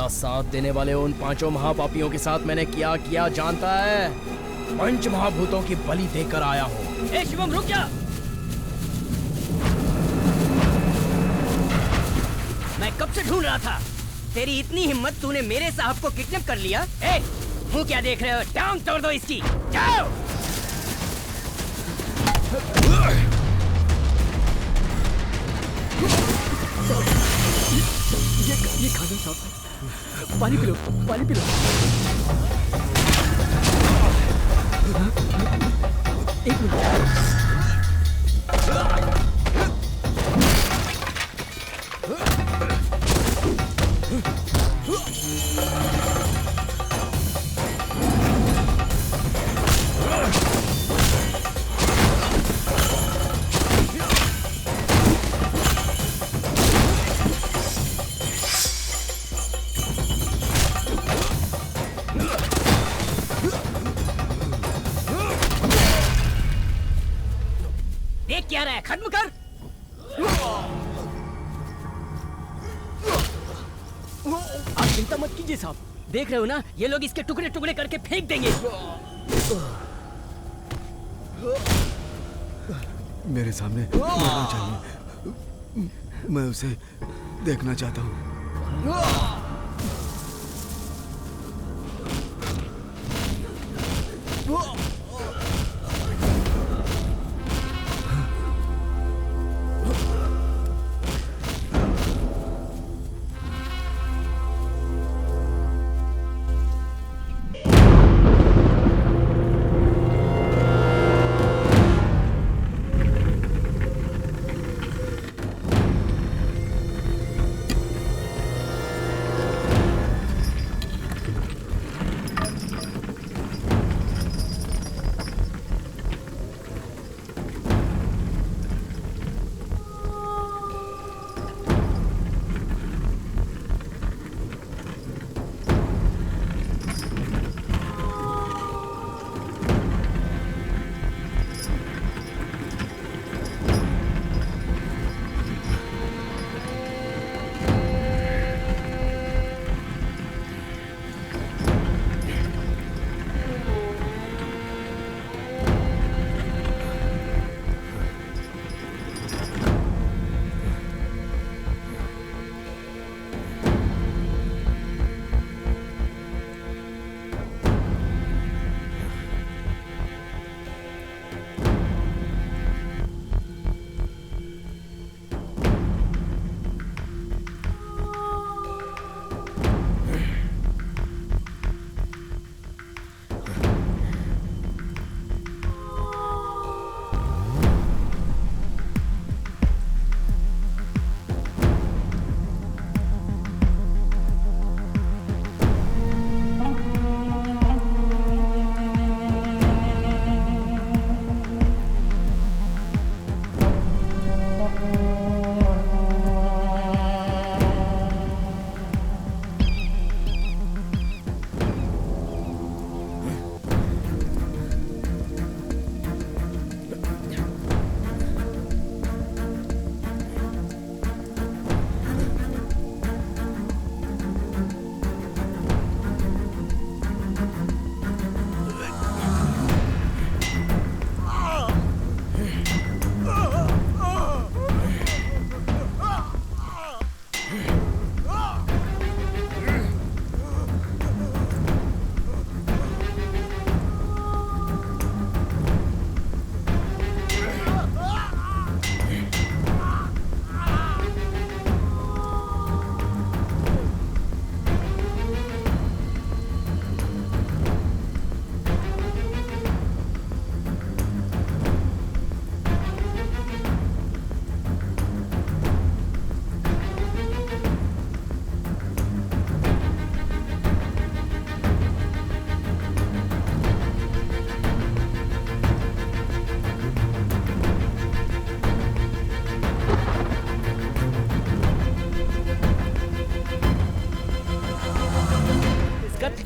मेरा साथ देने वाले उन 5 महापापियों के साथ मैंने क्या किया जानता है? 5 महाभूतों की बलि देकर आया हूँ। ए शिवम रुक जा। मैं कब से ढूंढ रहा था। तेरी इतनी हिम्मत, तूने मेरे साहब को किडनैप कर लिया। ए, मुंह क्या देख रहे हो? टांग तोड़ दो इसकी। जाओ। ये खाना साहब, पानी पी लो, पानी पी लो। एक मिनट। देख क्या रहा है, खत्म कर। आप चिंता मत कीजिए साहब। देख रहे हो ना, ये लोग इसके टुकड़े टुकड़े करके फेंक देंगे। मेरे सामने मरना चाहिए। मैं उसे देखना चाहता हूँ।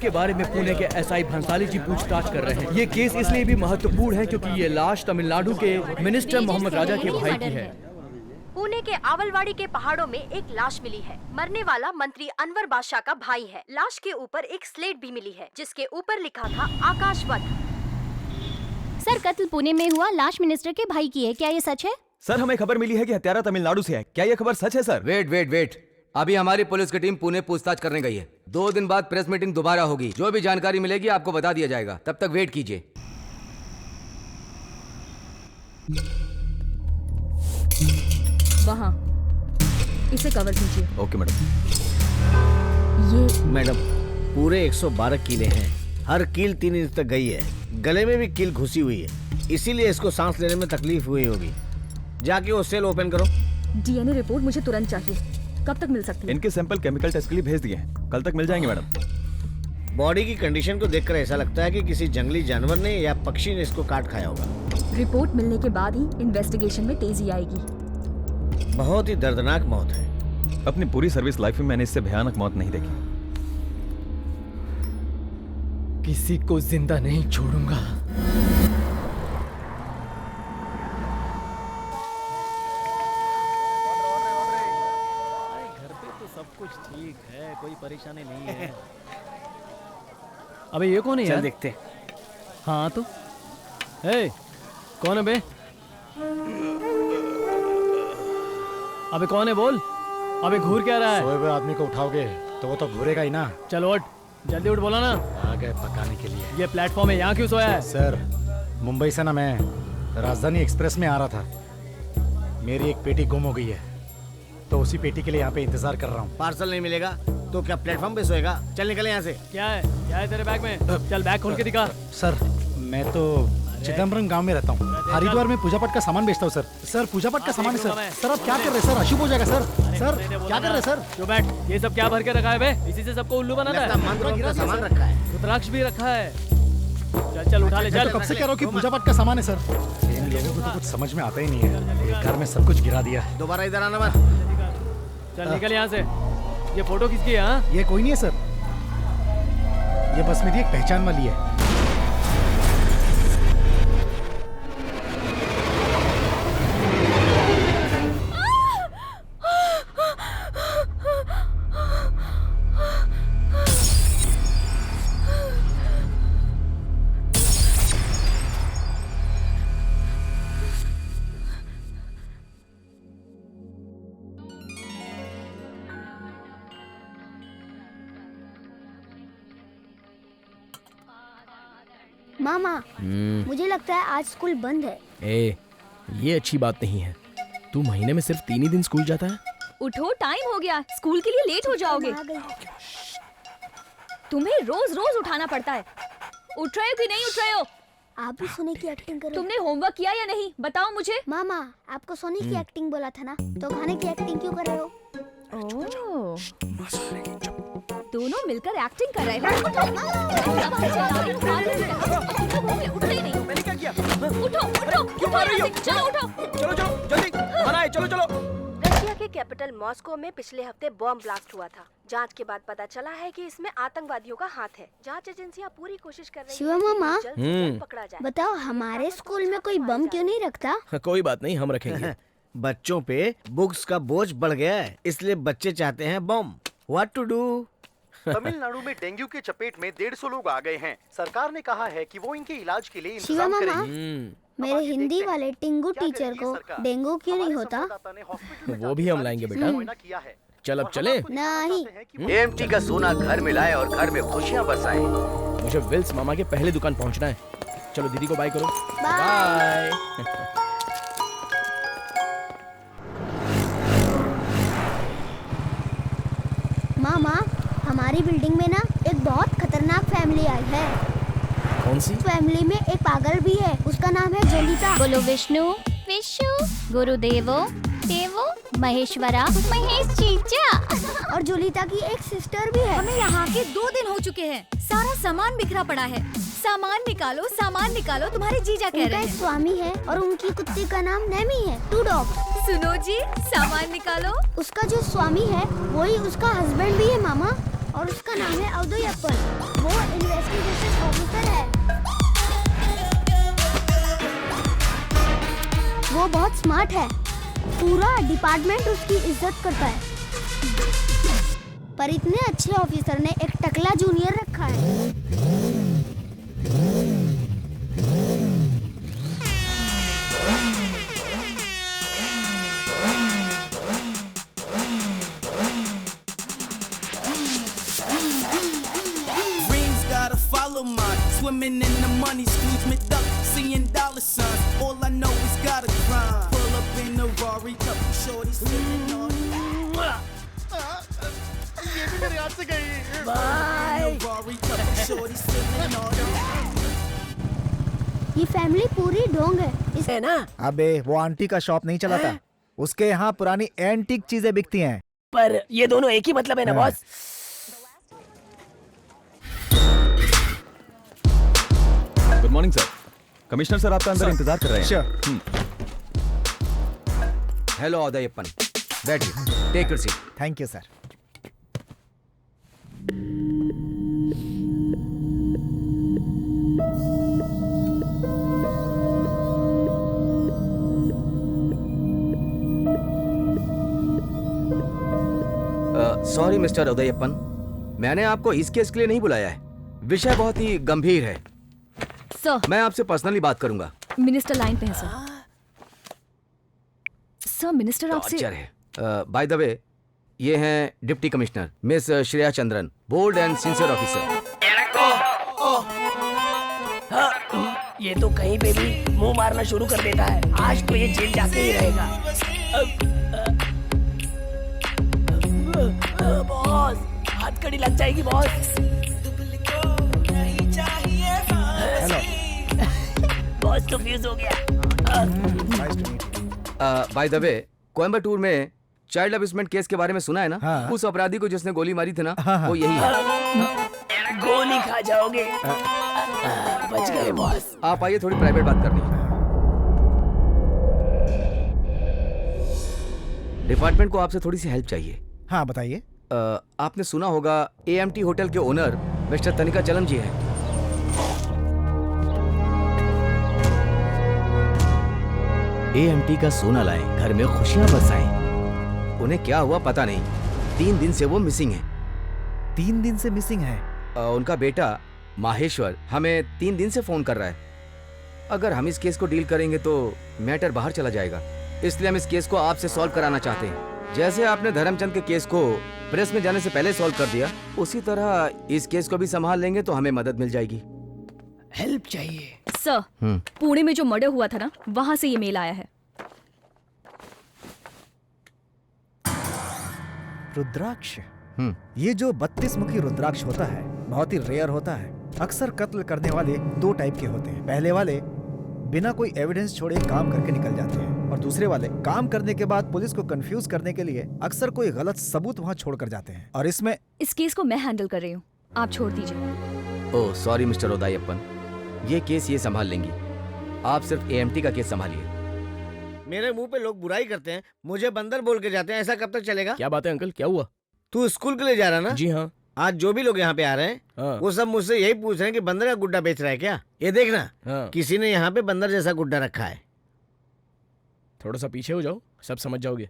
के बारे में पुणे के एसआई भंसाली जी पूछताछ कर रहे हैं। ये केस इसलिए भी महत्वपूर्ण है क्योंकि ये लाश तमिलनाडु के मिनिस्टर मोहम्मद राजा के भाई की है। पुणे के आवलवाड़ी के पहाड़ों में एक लाश मिली है। मरने वाला मंत्री अनवर बादशाह का भाई है। लाश के ऊपर एक स्लेट भी मिली है जिसके ऊपर लिखा था आकाश वध। सर, कत्ल पुणे में हुआ, लाश मिनिस्टर के भाई की है, क्या ये सच है? सर, हमें खबर मिली है कि हत्यारा तमिलनाडु से है। क्या ये खबर सच है सर? वेट। अभी हमारी पुलिस की टीम पुणे पूछताछ करने गई है। 2 दिन बाद प्रेस मीटिंग दोबारा होगी। जो भी जानकारी मिलेगी आपको बता दिया जाएगा। तब तक वेट कीजिए। वहाँ इसे कवर कीजिए। Okay madam. ये मैडम, पूरे 112 कीले हैं। हर कील 3 इंच तक गई है। गले में भी कील घुसी हुई है, इसीलिए इसको सांस लेने में तकलीफ हुई होगी। जाके वो सेल ओपन करो। डीएनए रिपोर्ट मुझे तुरंत चाहिए। कब तक मिल सकती है? इनके सैंपल केमिकल टेस्ट के लिए भेज दिए हैं, कल तक मिल जाएंगे मैडम। बॉडी की कंडीशन को देखकर ऐसा लगता है कि किसी जंगली जानवर ने या पक्षी ने इसको काट खाया होगा। रिपोर्ट मिलने के बाद ही इन्वेस्टिगेशन में तेजी आएगी। बहुत ही दर्दनाक मौत है। अपनी पूरी सर्विस लाइफ में मैंने इससे भयानक मौत नहीं देखी। किसी को जिंदा नहीं छोड़ूंगा। घर पे तो सब कुछ ठीक है, कोई परेशानी नहीं है। अबे ये कौन है यार? चल देखते। हाँ तो ए, कौन है बे? अबे कौन है बोल? अबे घूर क्या रहा है? सोए हुए आदमी को उठाओगे तो वो तो घूरेगा ही ना। चलो उठ, जल्दी उठ, बोला ना। आ गए पकाने के लिए। ये प्लेटफॉर्म है, यहाँ क्यों सोया है? सर, मुंबई से ना मैं राजधानी एक्सप्रेस में आ रहा था। मेरी एक पेटी गुम हो गई है, तो उसी पेटी के लिए यहाँ पे इंतजार कर रहा हूँ। पार्सल नहीं मिलेगा तो क्या प्लेटफॉर्म पे सोएगा? चल निकले यहाँ से। क्या है तेरे बैग में? चल बैग खोल के दिखा। सर, मैं तो चिदम्बरम गांव में रहता हूँ। हरिद्वार में पूजा पाठ का सामान बेचता हूँ सर। सर, पूजा पाठ का सामान है सर। सर, आप क्या कर रहे हैं सर? अशुभ हो जाएगा सर। सर, क्या कर रहे हैं सर? जो बैठ, ये सब क्या भर के रखा है बे? इसी से सबको उल्लू बनाता है। मंत्रों का सामान रखा है। रुद्राक्ष भी रखा है। चल उठा ले, मैं चल। तो कब से कह रहा हूँ कि पूजा पाठ का सामान है सर। इन लोगों को तो कुछ समझ में आता ही नहीं है। एक घर में सब कुछ गिरा दिया। दोबारा इधर आना मत। चल निकल यहाँ से। ये फोटो किसकी है? हाँ, ये कोई नहीं है सर। ये बस मेरी एक पहचान वाली है। मामा, मुझे लगता है आज स्कूल बंद है। ये अच्छी बात नहीं है। तू महीने में सिर्फ 3 ही दिन स्कूल जाता है। उठो, टाइम हो गया, स्कूल के लिए लेट हो जाओगे। तुम्हें रोज रोज उठाना पड़ता है। उठ रहे हो कि नहीं उठ रहे हो? आप भी सोने की एक्टिंग करो। तुमने होमवर्क किया या नहीं, बताओ मुझे। मामा, आपको सोने की एक्टिंग बोला था ना, तो खाने की एक्टिंग क्यों कर रहे हो? दोनों मिलकर एक्टिंग कर रहे हो। उठते ही नहीं। मैंने क्या किया? उठो, क्यों मार रही हो? चलो उठो। चलो जल्दी, बनाए, चलो। रशिया के कैपिटल मॉस्को में पिछले हफ्ते बॉम्ब ब्लास्ट हुआ था। जांच के बाद पता चला है कि इसमें आतंकवादियों का हाथ है। जांच एजेंसियां पूरी कोशिश कर रही शिवा हैं कि मामा, जल्द से जल्द पकड़ा जाए। बताओ, हमारे स्कूल में कोई बम क्यों नहीं रखता? कोई बात नहीं, हम रखेंगे। बच्चों पे बुक्स का बोझ बढ़ गया है, इसलिए बच्चे चाहते हैं बम। What to do? तमिलनाडु में डेंगू के चपेट में 150 लोग आ गए हैं। सरकार ने कहा है कि वो इनके इलाज के लिए शिवा इंतजाम मामा, करेगी। मेरे हिंदी वाले टिंगू टीचर को डेंगू क्यों नहीं होता? वो भी हम लाएंगे बेटा। चल अब चले। नहीं। एएमटी का सोना घर में लाए और घर में खुशियां बरसाए। मुझे विल्स मामा के पहले दुकान पहुंचना है। चलो दीदी को बाय करो। बाय। मामा, हमारी बिल्डिंग में ना एक बहुत खतरनाक फैमिली आई है। कौन सी? फैमिली में एक पागल भी है, उसका नाम है जोलिता। बोलो विष्णु विष्णु, गुरुदेवो देवो, महेश्वरा महेश चीचा। और जोलिता की एक सिस्टर भी है। हमें यहाँ के 2 दिन हो चुके हैं, सारा सामान बिखरा पड़ा है। सामान निकालो, तुम्हारे जीजा कह उनका रहे एक हैं। स्वामी है और उनकी कुत्ते का नाम नेमी है। 2 डॉग। सुनो जी, सामान निकालो। उसका जो स्वामी है वही उसका हस्बैंड भी है मामा, और उसका नाम है अवधयप्पन। वो इन्वेस्टिगेशन ऑफिसर है। वो बहुत स्मार्ट है। पूरा डिपार्टमेंट उसकी इज्जत करता है, पर इतने अच्छे ऑफिसर ने एक टकला जूनियर रखा है। Swimming in the money, Scrooge McDuck, seeing dollar signs. All I know is gotta grind. Pull up in the Rari, couple shorties feeling on. ये भी मेरे हाथ से गई। Rari, couple shorties feeling on. ये फैमिली पूरी ढोंग है। है ना? अबे वो आंटी का शॉप नहीं चलाता, उसके यहाँ पुरानी एंटीक चीजें बिकती हैं। पर ये दोनों एक ही मतलब है ना boss? Good morning sir. Commissioner sir आपका अंदर इंतजार कर रहे हैं। Sure. हेलो उदयप्पन, बैठिए, take your seat. Thank you sir. Sorry mister Udayappan, मैंने आपको इस केस के लिए नहीं बुलाया है। विषय बहुत ही गंभीर है। सर, मैं आपसे पर्सनली बात करूंगा। मिनिस्टर लाइन पे है सर। सर, मिनिस्टर आपसे टॉर्चर है। बाय द वे, ये हैं deputy commissioner miss Shreya Chandran, bold and sincere officer. ये तो कहीं पे भी मुंह मारना शुरू कर देता है। आज तो ये जेल जाके ही रहेगा। बॉस, हथकड़ी लग जाएगी बॉस। बॉस तो फ्यूज हो गया। बाय द वे, कोयम्बटूर में चाइल्ड अब्यूजमेंट केस के बारे में सुना है ना? हाँ। उस अपराधी को जिसने गोली मारी थी ना, वो यही है। गोली खा जाओगे। बच गए बॉस। आप आइए, थोड़ी प्राइवेट बात करनी है। डिपार्टमेंट को आपसे थोड़ी सी हेल्प चाहिए। हाँ बताइए। आपने सुना होगा AMT होटल के ओनर मिस्टर तनिका चलम जी हैं। AMT का सोना लाए, घर में खुशियां बरसाएं। उन्हें क्या हुआ पता नहीं, 3 दिन से वो मिसिंग है। 3 दिन से मिसिंग है? उनका बेटा माहेश्वर हमें 3 दिन से फोन कर रहा है। अगर हम इस केस को डील करेंगे तो मैटर बाहर चला जाएगा, इसलिए हम इस केस को आपसे सॉल्व कराना चाहते हैं। जैसे आपने धर्मचंद के केस को प्रेस में जाने से पहले सॉल्व कर दिया, उसी तरह इस केस को भी संभाल लेंगे तो हमें मदद मिल जाएगी। हेल्प चाहिए सर। पुणे में जो मर्डर हुआ था ना, वहां से ये मेल आया है। रुद्राक्ष। ये जो 32 मुखी रुद्राक्ष होता है बहुत ही रेयर होता है। अक्सर कत्ल करने वाले 2 टाइप के होते हैं। पहले वाले बिना कोई एविडेंस छोड़े काम करके निकल जाते हैं, और दूसरे वाले काम करने के बाद पुलिस को कंफ्यूज करने के लिए अक्सर कोई गलत सबूत वहाँ छोड़ कर जाते हैं। और इसमें इस केस को मैं हैंडल कर रही हूँ, आप छोड़ दीजिए। ओह सॉरी मिस्टर उदयप्पन, ये केस ये संभाल लेंगी। आप सिर्फ AMT का केस संभालिए। मेरे मुंह पे लोग बुराई करते हैं, मुझे बंदर बोल के जाते हैं। ऐसा कब तक चलेगा? क्या बात है अंकल, क्या हुआ? तू स्कूल के लिए जा रहा ना? जी हाँ। आज जो भी लोग यहाँ पे आ रहे हैं, हाँ। वो सब मुझसे यही पूछ रहे हैं कि बंदर का गुड्डा बेच रहा है क्या? ये देखना, हाँ। किसी ने यहाँ पे बंदर जैसा गुड्डा रखा है। थोड़ा सा पीछे हो जाओ, सब समझ जाओगे।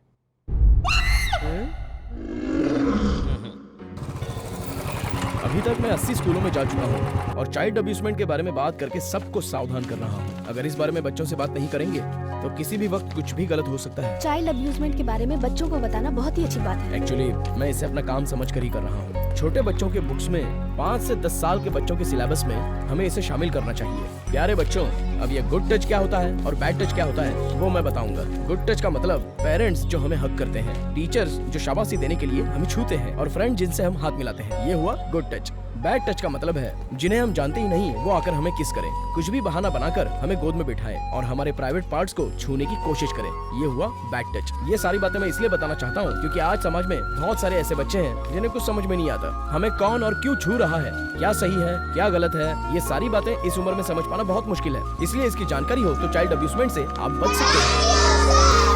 अभी तक मैं 80 स्कूलों में जा चुका हूँ और चाइल्ड अब्यूजमेंट के बारे में बात करके सबको सावधान कर रहा हूँ। अगर इस बारे में बच्चों से बात नहीं करेंगे तो किसी भी वक्त कुछ भी गलत हो सकता है। चाइल्ड अब्यूजमेंट के बारे में बच्चों को बताना बहुत ही अच्छी बात है। एक्चुअली मैं इसे अपना काम समझ कर ही कर रहा हूँ। छोटे बच्चों के बुक्स में 5 से 10 साल के बच्चों के सिलेबस में हमें इसे शामिल करना चाहिए। प्यारे बच्चों, अब ये गुड टच क्या होता है और बैड टच क्या होता है वो मैं बताऊंगा। गुड टच का मतलब पेरेंट्स जो हमें हक करते हैं, टीचर्स जो शाबाशी देने के लिए हमें छूते हैं, और फ्रेंड जिनसे हम हाथ मिलाते हैं, ये हुआ गुड टच। बैड टच का मतलब है जिन्हें हम जानते ही नहीं वो आकर हमें किस करें, कुछ भी बहाना बनाकर हमें गोद में बिठाएं और हमारे प्राइवेट पार्ट्स को छूने की कोशिश करें, ये हुआ बैड टच। ये सारी बातें मैं इसलिए बताना चाहता हूँ क्योंकि आज समाज में बहुत सारे ऐसे बच्चे हैं जिन्हें कुछ समझ में नहीं आता हमें कौन और क्यों छू रहा है, क्या सही है क्या गलत है। ये सारी बातें इस उम्र में समझ पाना बहुत मुश्किल है, इसलिए इसकी जानकारी हो तो चाइल्ड अब्यूजमेंट से आप बच सकते हैं।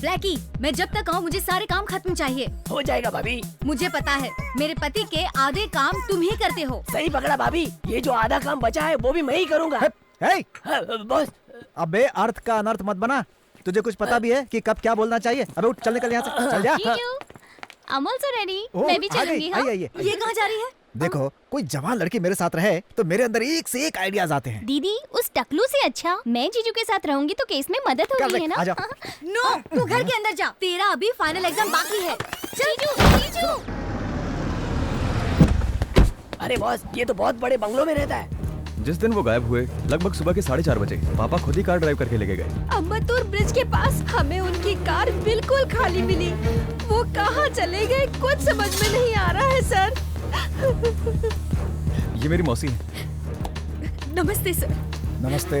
ब्लैकी, मैं जब तक आऊँ मुझे सारे काम खत्म चाहिए। हो जाएगा भाभी। मुझे पता है मेरे पति के आधे काम तुम ही करते हो। सही पकड़ा भाभी, ये जो आधा काम बचा है वो भी मैं ही करूँगा। हे! बॉस अबे अर्थ का अनर्थ मत बना। तुझे कुछ पता भी है कि कब क्या बोलना चाहिए? अबे उठ, चल निकल यहाँ से, चल जा। I'm also ready. ओह, मैं भी आ गई, चलूंगी। हाँ? आइए। ये कहाँ जा रही है? देखो, कोई जवान लड़की मेरे साथ रहे तो मेरे अंदर एक से एक आइडियाज आते हैं। दीदी, उस टकलू से अच्छा मैं जीजू के साथ रहूंगी तो केस में मदद होगी, है ना? आजा। नो, तू घर के अंदर जा। तेरा अभी फाइनल एग्जाम बाकी है। जीजू। अरे बॉस, ये तो बहुत बड़े बंगलों में रहता है। जिस दिन वो गायब हुए लगभग सुबह के 4:30 बजे पापा खुद ही कार ड्राइव करके लेके गए। अम्बतूर ब्रिज के पास हमें उनकी कार बिल्कुल खाली मिली। वो कहाँ चले गए कुछ समझ में नहीं आ रहा है सर। ये मेरी मौसी है। नमस्ते सर। नमस्ते।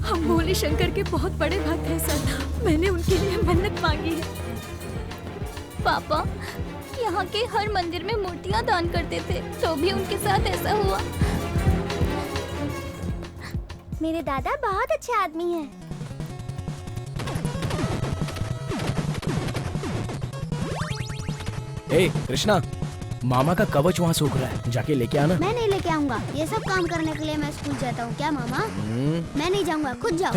हम भोले शंकर के बहुत बड़े भक्त हैं सर। मैंने उनके लिए मन्नत मांगी है। पापा यहाँ के हर मंदिर में मूर्तियाँ दान करते थे, तो भी उनके साथ ऐसा हुआ। मेरे दादा बहुत अच्छे आदमी हैं। ए कृष्णा, मामा का कवच वहाँ सूख रहा है, जाके लेके आना। मैं नहीं लेके आऊंगा। ये सब काम करने के लिए मैं स्कूल जाता हूँ। क्या मामा? मैं नहीं जाऊंगा, खुद जाओ।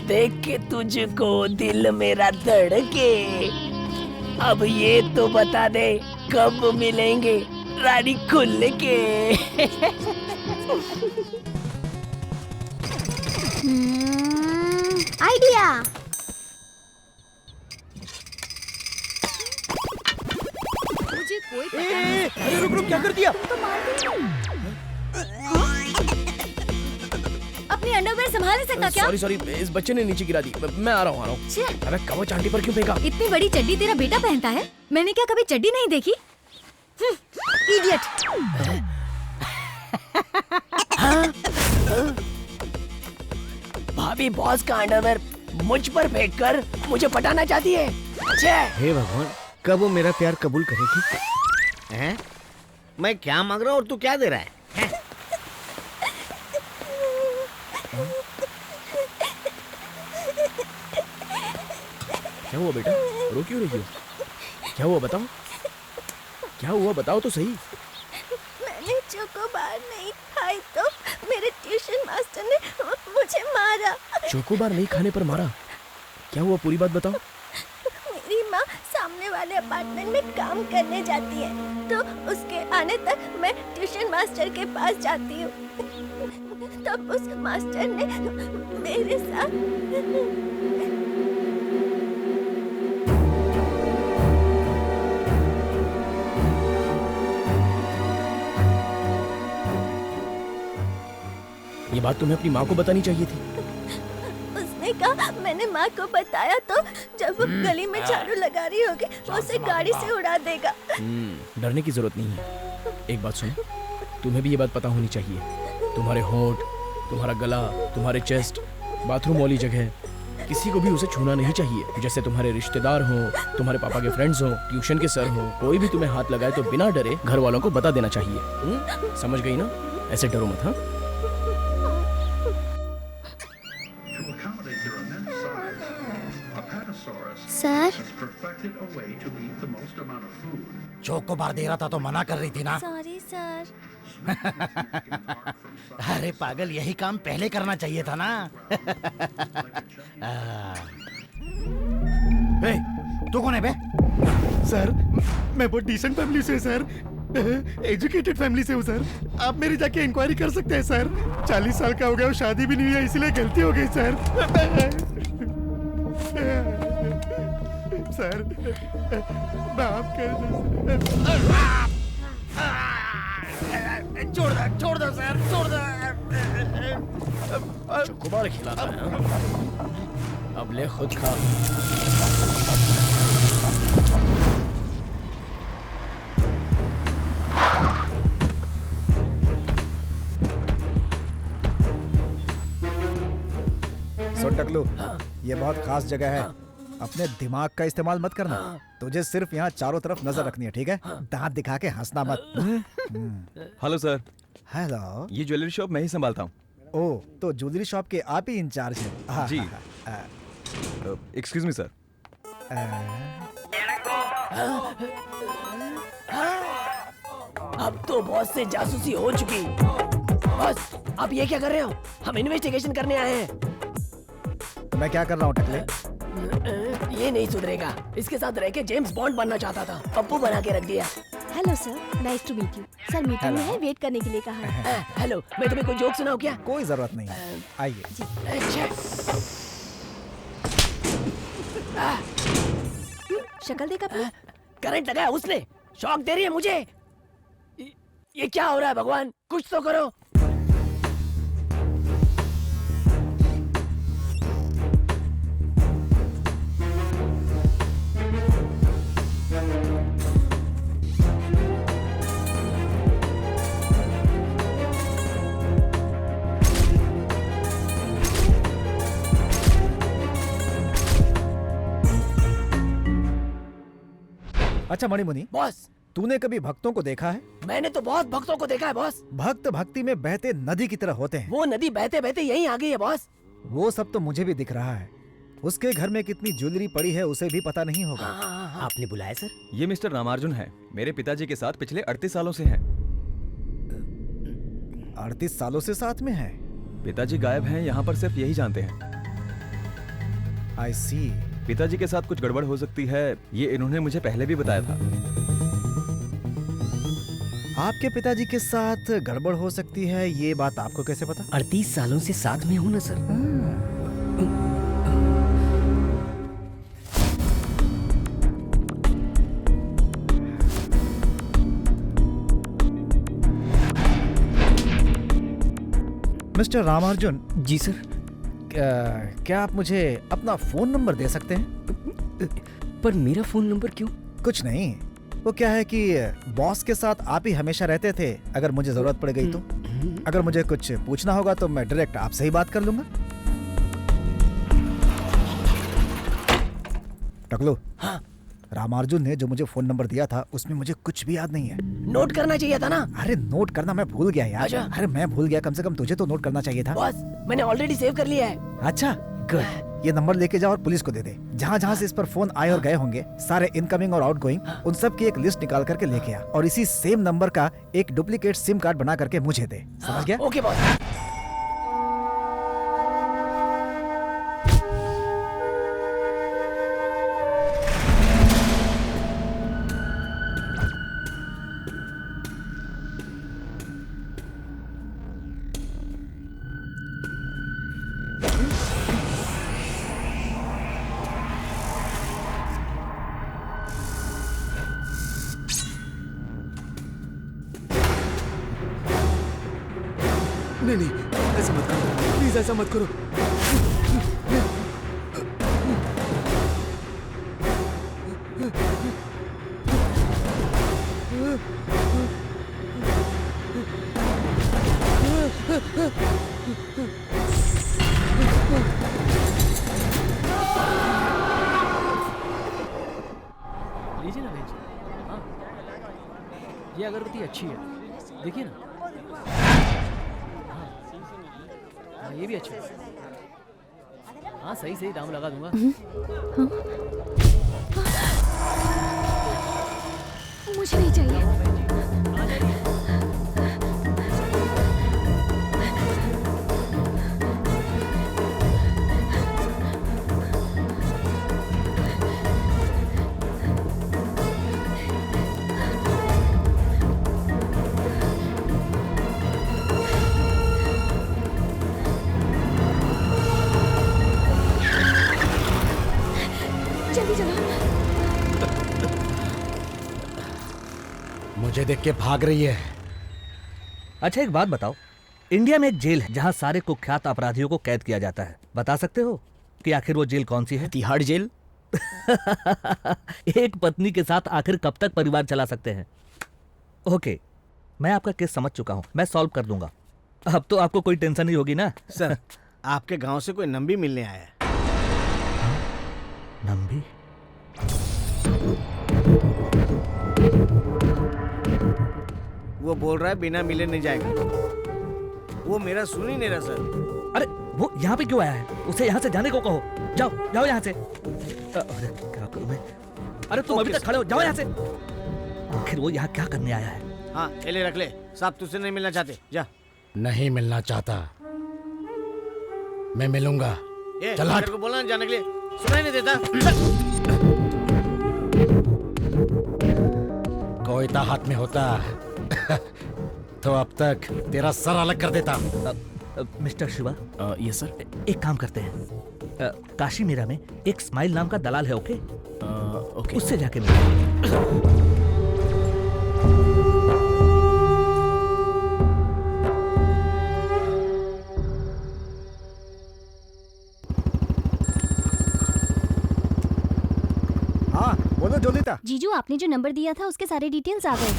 देख के तुझको दिल मेरा धड़के। अब ये तो बता दे कब मिलेंगे रानी खुल के। आइडिया। मुझे कोई पता नहीं। अरे रुक, क्या कर दिया? तो मार दी। अपनी अंडरवेयर संभाल नहीं सकता क्या? सॉरी, इस बच्चे ने नीचे गिरा दी। मैं आ रहा हूँ। अरे कवच आंटी पर क्यों फेंका? इतनी बड़ी चड्डी तेरा बेटा पहनता है? मैंने क्या कभी चड्डी नहीं देखी? इडियट। भाभी बॉस का अंडरवेयर मुझ पर फेंककर मुझे पटाना चाहती है। हे भगवान, कब वो मेरा प्यार कबूल करेगी? हैं? मैं क्या मांग रहा हूँ और तू क्या दे रहा है? हैं? क्या हुआ बेटा? रो क्यों रही हो? क्या हुआ बताओ? क्या हुआ बताओ तो सही। मैंने चोकोबार नहीं खाई तो मेरे ट्यूशन मास्टर ने मुझे मारा। चोकोबार नहीं खाने पर मारा? क्या हुआ पूरी बात बताओ। मेरी माँ सामने वाले अपार्टमेंट में काम करने जाती है, तो उसके आने तक मैं ट्यूशन मास्टर के पास जाती हूँ। तब उस मास्टर ने मेरे साथ ये बात तुम्हें अपनी माँ को बतानी चाहिए थी। उसने कहा, मैंने माँ को बताया तो जब वो गली में झाड़ू लगा रही होगी वो उसे गाड़ी से उड़ा देगा। डरने की जरूरत नहीं है। एक बात सुनो, तुम्हें भी ये बात पता होनी चाहिए। तुम्हारे होंठ, तुम्हारा गला, तुम्हारे चेस्ट, बाथरूम वाली जगह, किसी को भी उसे छूना नहीं चाहिए। जैसे तुम्हारे रिश्तेदार हो, तुम्हारे पापा के फ्रेंड्स हो, ट्यूशन के सर हो, कोई भी तुम्हें हाथ लगाए तो बिना डरे घर वालों को बता देना चाहिए। समझ गई ना? ऐसे डरो मत। हाँ, सर, चोकोबार दे रहा था तो मना कर रही थी ना। Sorry sir. अरे पागल, यही काम पहले करना चाहिए था ना। तू कौन है बे? सर, मैं बहुत डिसेंट फैमिली से सर, एजुकेटेड फैमिली से हूँ सर। आप मेरी जाके इंक्वायरी कर सकते हैं सर। 40 साल का हो गया और शादी भी नहीं हुई, इसलिए गलती हो गई सर। सर, माफ कर दो। छोड़ दो सर, छोड़ दो। चोकोबार खिलाता है। अब ले खुद खा। सुन टकलू, ये बहुत खास जगह है। अपने दिमाग का इस्तेमाल मत करना। तुझे सिर्फ यहाँ चारों तरफ नजर रखनी है, ठीक है? दांत दिखा के हंसना मत। Hello sir. हेलो। ये ज्वेलरी शॉप मैं ही संभालता हूँ। ओह, तो ज्वेलरी शॉप के आप ही इंचार्ज हैं? जी। Excuse me sir. अब तो बॉस से जासूसी हो चुकी। बॉस, आप ये क्या कर रहे हो? हम इन्वेस्टिगेशन करने आए हैं। मैं क्या कर रहा हूँ टकले? ये नहीं सुधरेगा। इसके साथ रह के जेम्स बॉन्ड बनना चाहता था, पप्पू बना के रख दिया। Hello sir, nice to meet you. Sir meeting में है, वेट करने के लिए कहा है। हेलो, मैं तुम्हें कोई जोक सुनाऊं क्या? कोई जरूरत नहीं, आइए। शक्ल देखा अपनी? करंट लगाया उसने, शॉक दे रही है मुझे। ये क्या हो रहा है भगवान, कुछ तो करो। अच्छा मणिमुनि, बॉस, तूने कभी भक्तों को देखा है? मैंने तो बहुत भक्तों को देखा है बॉस। भक्त भक्ति में बहते नदी की तरह होते हैं। वो नदी बहते बहते यहीं आ गई है बॉस। वो सब तो मुझे भी दिख रहा है। उसके घर में कितनी ज्वेलरी पड़ी है उसे भी पता नहीं होगा। आपने बुलाया सर? ये मिस्टर रामार्जुन है, मेरे पिताजी के साथ पिछले 38 सालों से हैं। 38 सालों से साथ में है? पिताजी गायब हैं, यहाँ पर सिर्फ यही जानते हैं। I see। पिताजी के साथ कुछ गड़बड़ हो सकती है, ये इन्होंने मुझे पहले भी बताया था। आपके पिताजी के साथ गड़बड़ हो सकती है, ये बात आपको कैसे पता? 38 सालों से साथ में हूँ ना सर। मिस्टर रामार्जुन। जी सर। क्या आप मुझे अपना फोन नंबर दे सकते हैं? पर मेरा फोन नंबर क्यों? कुछ नहीं, वो क्या है कि बॉस के साथ आप ही हमेशा रहते थे। अगर मुझे जरूरत पड़ गई तो, अगर मुझे कुछ पूछना होगा तो मैं डायरेक्ट आपसे ही बात कर लूंगा। टकलो। हाँ? रामार्जुन ने जो मुझे फोन नंबर दिया था उसमें मुझे कुछ भी याद नहीं है। नोट करना चाहिए था ना। अरे नोट करना मैं भूल गया यार। अच्छा। अरे मैं भूल गया, कम से कम तुझे तो नोट करना चाहिए था। बॉस, मैंने ऑलरेडी सेव कर लिया है। अच्छा गुड। ये नंबर लेके जाओ और पुलिस को दे दे। जहाँ जहाँ से इस पर फोन आए और गए होंगे, सारे इनकमिंग और आउटगोइंग, उन सब की एक लिस्ट निकाल करके लेके आ और इसी सेम नंबर का एक डुप्लीकेट सिम कार्ड बना करके मुझे दे। समझ गया? Okay boss. नहीं, ऐसा मत करो, प्लीज ऐसा मत करो। लीजिए ना भेज। हाँ, ये अगरबत्ती अच्छी है, देखिए ना। हाँ, ये भी अच्छा है। हाँ, सही सही दाम लगा दूंगा। मुझे नहीं चाहिए। जल्दी चलो। मुझे देख के भाग रही है। अच्छा एक बात बताओ, इंडिया में एक जेल है जहाँ सारे कुख्यात अपराधियों को कैद किया जाता है। बता सकते हो कि आखिर वो जेल कौन सी है? तिहाड़ जेल। एक पत्नी के साथ आखिर कब तक परिवार चला सकते हैं? ओके, मैं आपका केस समझ चुका हूँ, मैं सॉल्व कर दूंगा। अब तो आपको कोई टेंशन नहीं होगी ना? सर, आपके गांव से कोई नंबी मिलने आया है। नंबी? वो बोल रहा है बिना मिले नहीं जाएगा। वो मेरा सुन ही नहीं रहा सर। अरे वो यहाँ पे क्यों आया है? उसे यहाँ से जाने को कहो। जाओ जाओ यहाँ से। अरे क्या करूँ मैं? अरे तुम अभी तक खड़े हो, जाओ यहाँ से। आखिर वो यहाँ क्या करने आया है? हाँ ये ले रख ले। साहब तुझसे नहीं मिलना चाहते, जा। नहीं मिलना चाहता, मैं मिलूंगा। ये चल हट। तेरे को बोला ना जाने के लिए, सुनाई नहीं देता। कोयता हाथ में होता तो अब तक तेरा सर अलग कर देता। मिस्टर शिवा। Yes sir. एक काम करते हैं, काशी मीरा में एक स्माइल नाम का दलाल है, ओके? ओके। उससे जाके मिलो। हाँ बोलो जोलिता। जीजू, आपने जो नंबर दिया था उसके सारे डिटेल्स आ गए।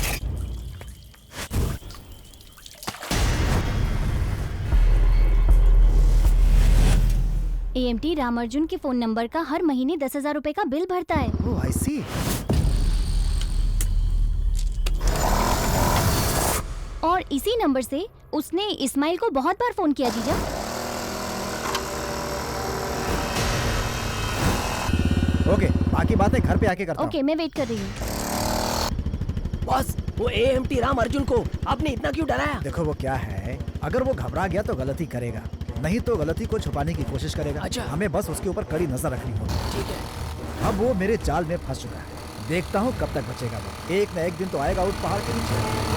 AMT राम अर्जुन के फोन नंबर का हर महीने 10,000 रुपए का बिल भरता है। ओह आई सी। और इसी नंबर से उसने इस्माइल को बहुत बार फोन किया जीजा। ओके, बाकी बातें घर पे आके करता हूँ। ओके, मैं वेट कर रही हूँ। बॉस, वो AMT राम अर्जुन को आपने इतना क्यों डराया? देखो वो क्या है, अगर वो घबरा गया तो गलती करेगा, नहीं तो गलती को छुपाने की कोशिश करेगा। अच्छा। हमें बस उसके ऊपर कड़ी नजर रखनी होगी। ठीक है। अब वो मेरे जाल में फंस चुका है, देखता हूँ कब तक बचेगा वो। एक न एक दिन तो आएगा उस पहाड़ के नीचे।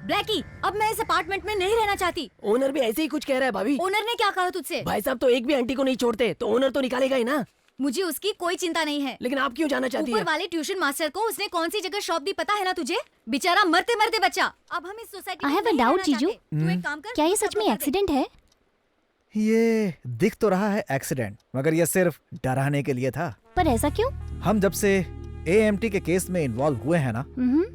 ब्लैकी, अब मैं इस अपार्टमेंट में नहीं रहना चाहती। ओनर भी ऐसे ही कुछ कह रहा है भाभी। ओनर ने क्या कहा तुझसे? भाई साहब तो एक भी आंटी को नहीं छोड़ते, तो ओनर तो निकालेगा ही ना। मुझे उसकी कोई चिंता नहीं है। लेकिन आप क्यों जाना चाहती ऊपर है? वाले ट्यूशन मास्टर को उसने कौन सी जगह शॉप दी पता है ना तुझे? बेचारा मरते मरते बचा। अब हम इस सोसाइटी में नहीं रहना चाहते। तू एक काम कर, क्या ये सच में एक्सीडेंट है? ये दिख तो रहा है एक्सीडेंट, मगर ये सिर्फ डराने के लिए था। पर ऐसा क्यों? हम जब से AMT के केस में इन्वॉल्व हुए हैं ना,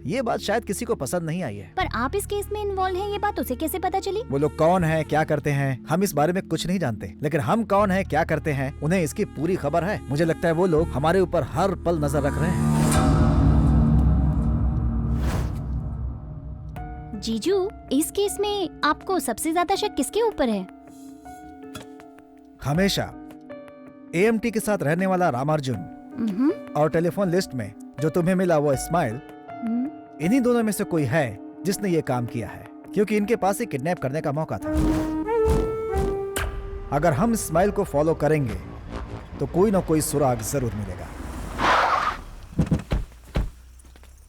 ये बात शायद किसी को पसंद नहीं आई है। पर आप इस केस में इन्वॉल्व हैं, ये बात उसे कैसे पता चली? वो लोग कौन है, क्या करते हैं, हम इस बारे में कुछ नहीं जानते, लेकिन हम कौन है, क्या करते हैं, उन्हें इसकी पूरी खबर है। मुझे लगता है वो लोग हमारे ऊपर हर पल नजर रख रहे हैं। जीजू, इस केस में आपको सबसे ज्यादा शक किसके ऊपर है? हमेशा AMT के साथ रहने वाला रामार्जुन और टेलीफोन लिस्ट में जो तुम्हें मिला वो इस्माइल, इन्हीं दोनों में से कोई है जिसने ये काम किया है, क्योंकि इनके पास ही किडनैप करने का मौका था। अगर हम इस्माइल को फॉलो करेंगे तो कोई ना कोई सुराग जरूर मिलेगा।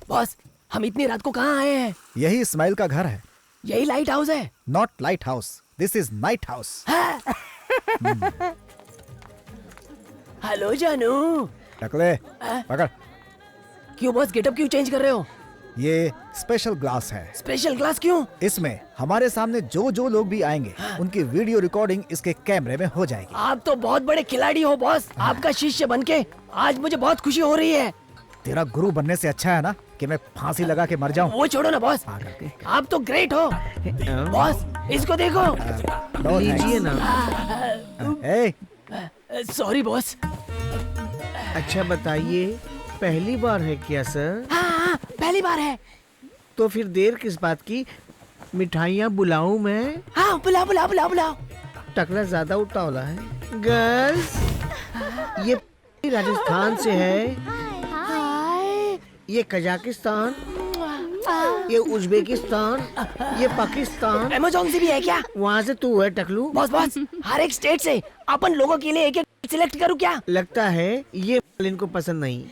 बॉस, हम इतनी रात को कहाँ आए हैं? यही इस्माइल का घर है। यही लाइट हाउस है? Not light house, this is night house. Hello जानू। टकले, पकड़। क्यों बॉस, गेटअप क्यों चेंज कर रहे हो? ये स्पेशल ग्लास है। स्पेशल ग्लास क्यों? इसमें हमारे सामने जो लोग भी आएंगे उनकी वीडियो रिकॉर्डिंग इसके कैमरे में हो जाएगी। आप तो बहुत बड़े खिलाड़ी हो बॉस। आपका शिष्य बनके आज मुझे बहुत खुशी हो रही है। तेरा गुरु बनने से अच्छा है ना कि मैं फांसी लगा के मर जाऊं। वो छोड़ो ना बॉस, आप तो ग्रेट हो। बॉस, इसको देखो। लीजिए ना। Sorry boss. अच्छा बताइए, पहली बार है क्या सर? हाँ, पहली बार है। तो फिर देर किस बात की? मिठाइयाँ बुलाऊं मैं? हाँ, बुलाओ बुलाओ बुलाओ बुलाओ। टकला ज्यादा उतावला है। गर्ल्स, ये राजस्थान से है, ये कजाकिस्तान, ये उज्बेकिस्तान, ये पाकिस्तान। अमेज़न से भी है क्या? वहाँ से तू है टकलू। बॉस बॉस, हर एक स्टेट से अपन लोगों के लिए एक एक सिलेक्ट करूँ क्या? लगता है ये इनको पसंद नहीं,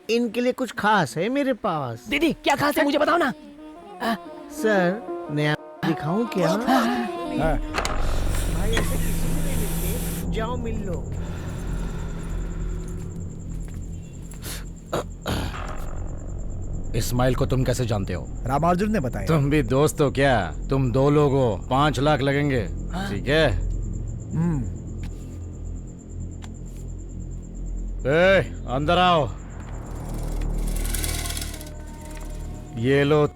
इनके लिए कुछ खास है मेरे पास। दीदी, क्या खास है मुझे बताओ ना। सर, नया दिखाऊं क्या? भाई ऐसे किसी को नहीं मिलते, जाओ मिल लो। इस्माइल को तुम कैसे जानते हो? रामार्जुन ने बताया। तुम भी दोस्त हो क्या? तुम 2 लोग हो, 5 लाख लगेंगे। ठीक है? अंदर आओ। ये लो,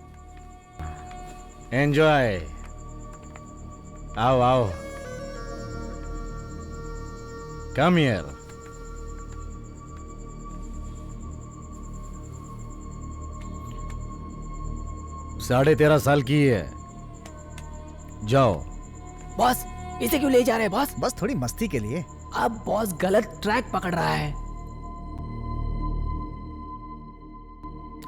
एंजॉय। आओ आओ, कम हियर। 13.5 साल की है। जाओ। बॉस इसे क्यों ले जा रहे हैं बॉस? बस थोड़ी मस्ती के लिए। अब बॉस गलत ट्रैक पकड़ रहा है।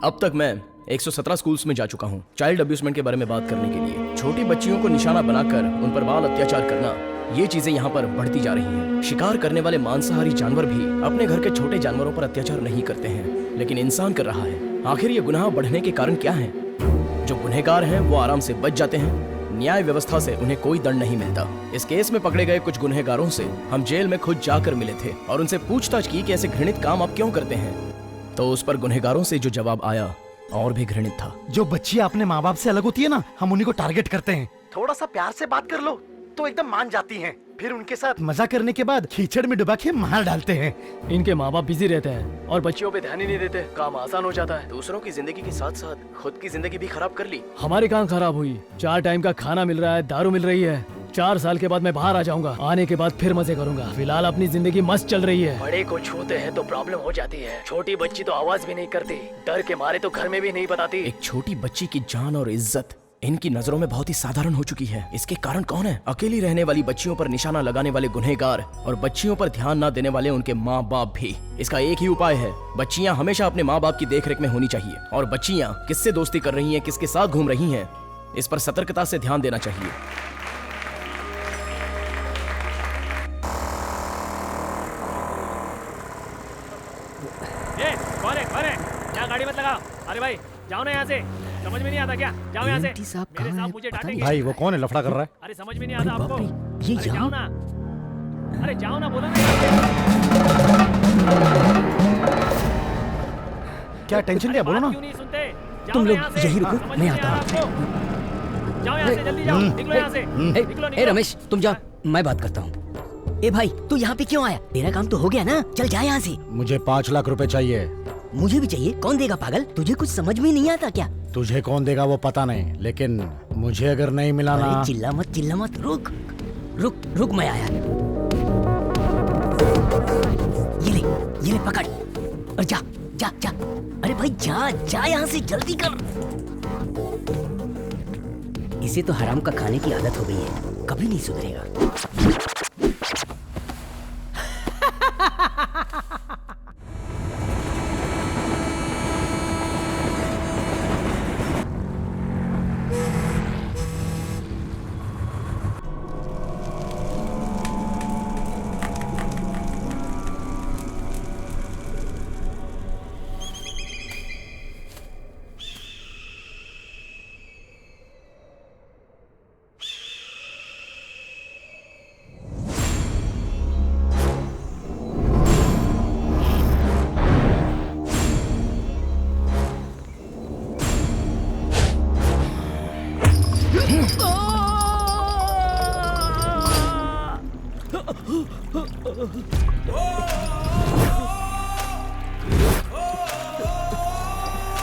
अब तक मैं 117 स्कूल्स में जा चुका हूँ चाइल्ड अब्यूजमेंट के बारे में बात करने के लिए। छोटी बच्चियों को निशाना बनाकर उन पर बाल अत्याचार करना, ये चीजें यहाँ पर बढ़ती जा रही हैं। शिकार करने वाले मांसाहारी जानवर भी अपने घर के छोटे जानवरों पर अत्याचार नहीं करते हैं, लेकिन इंसान कर रहा है। आखिर ये गुनाह बढ़ने के कारण क्या है? जो गुनहगार हैं वो आराम से बच जाते हैं, न्याय व्यवस्था से उन्हें कोई दंड नहीं मिलता। इस केस में पकड़े गए कुछ गुनहगारों से हम जेल में खुद जाकर मिले थे और उनसे पूछताछ की कि ऐसे घृणित काम आप क्यों करते हैं। तो उस पर गुनहगारों से जो जवाब आया और भी घृणित था। जो बच्चियां अपने माँ बाप से अलग होती है ना, हम उन्हीं को टारगेट करते हैं। थोड़ा सा प्यार से बात कर लो तो एकदम मान जाती हैं। फिर उनके साथ मजा करने के बाद कीचड़ में डुबा के मार डालते हैं। इनके माँ बाप बिजी रहते हैं और बच्चियों पे ध्यान ही नहीं देते। काम आसान हो जाता है। दूसरों की जिंदगी के साथ साथ खुद की जिंदगी भी खराब कर ली। हमारी कहाँ खराब हुई? 4 टाइम का खाना मिल रहा है, दारू मिल रही है। 4 साल के बाद मैं बाहर आ जाऊंगा, आने के बाद फिर मजे करूंगा। फिलहाल अपनी जिंदगी मस्त चल रही है। बड़े को छूते हैं तो प्रॉब्लम हो जाती है। छोटी बच्ची तो आवाज भी नहीं करती, डर के मारे तो घर में भी नहीं बताती। एक छोटी बच्ची की जान और इज्जत इनकी नजरों में बहुत ही साधारण हो चुकी है। इसके कारण कौन है? अकेली रहने वाली बच्चियों पर निशाना लगाने वाले गुनहगार और बच्चियों पर ध्यान न देने वाले उनके माँ बाप भी। इसका एक ही उपाय है, बच्चियाँ हमेशा अपने माँ बाप की देखरेख में होनी चाहिए। और बच्चियाँ किससे दोस्ती कर रही हैं, किसके साथ घूम रही हैं, इस पर सतर्कता से ध्यान देना चाहिए। यहाँ गाड़ी मत लगाओ। अरे भाई जाओ ना यहाँ से, समझ में नहीं आता क्या? जाओ यहाँ से। मेरे साहब मुझे डांटेंगे। भाई वो कौन है लफड़ा कर रहा है? अरे समझ में नहीं आता आपको? ये अरे जाओ ना, अरे जाओ ना, बोला ना। क्या टेंशन क्या? बोलो ना। क्यों नहीं सुनते? तुम लोग यही रुको, मैं आता हूँ। जाओ यहाँ से, जल्दी जाओ, निकलो यहाँ से। ए रमेश तुम जाओ, मैं बात करता हूँ। ए भाई तू यहाँ पे क्यों आया? तेरा काम तो हो गया ना, चल जा यहाँ से। मुझे 5 लाख रुपए चाहिए। मुझे भी चाहिए। कौन देगा पागल? तुझे कुछ समझ में नहीं आता क्या? तुझे कौन देगा वो पता नहीं, लेकिन मुझे अगर नहीं मिला ना। चिल्ला मत, रुक रुक रुक, मैं आया। ये ले पकड़ और जा जा जा। अरे भाई जा जा यहाँ से, जल्दी कर। इसे तो हराम का खाने की आदत हो गई है, कभी नहीं सुधरेगा।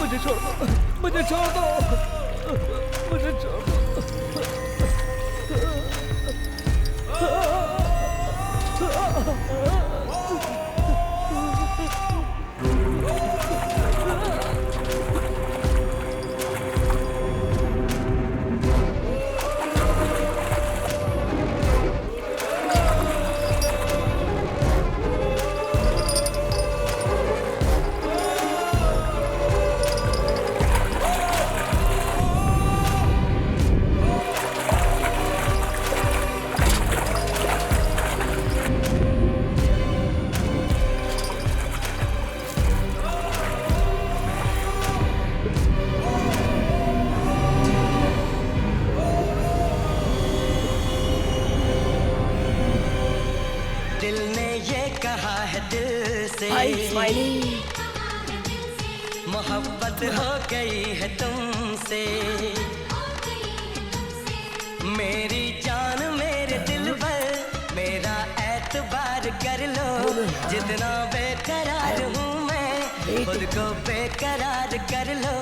मुझे छोड़ दो, मुझे छोड़ दो, मुझे छोड़ दो। मोहब्बत हो गई है तुमसे, मेरी जान मेरे दिल पर मेरा एतबार कर लो, जितना बेकरार हूँ मैं खुद को बेकरार कर लो,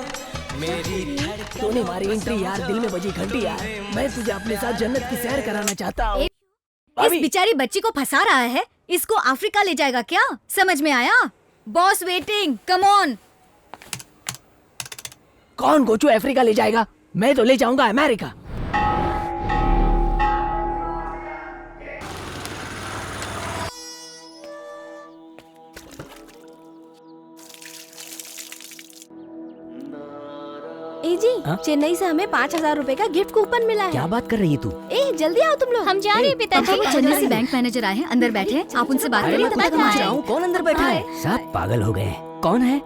मेरी धड़कन। तूने हमारी एंट्री यार, दिल में बजी घंटी यार। मैं तुझे अपने साथ जन्नत की सैर कराना चाहता हूँ। इस बेचारी बच्ची को फंसा रहा है, इसको अफ्रीका ले जाएगा क्या? समझ में आया? Boss waiting, come on. कौन गोचू अफ्रीका ले जाएगा? मैं तो ले जाऊंगा अमेरिका। ए जी, चेन्नई से हमें 5,000 रुपए का गिफ्ट कूपन मिला है। क्या बात कर रही है तू? ए जल्दी आओ तुम लोग। हम जा रहे हैं पिताजी। चेन्नई से बैंक मैनेजर आए हैं, अंदर बैठे हैं। आप उनसे बात अरे करिए मैं तब खुद तक हम समझ आ रहा हूँ, जाएंगे। कौन अंदर बैठा है? सब पागल हो गए। कौन है?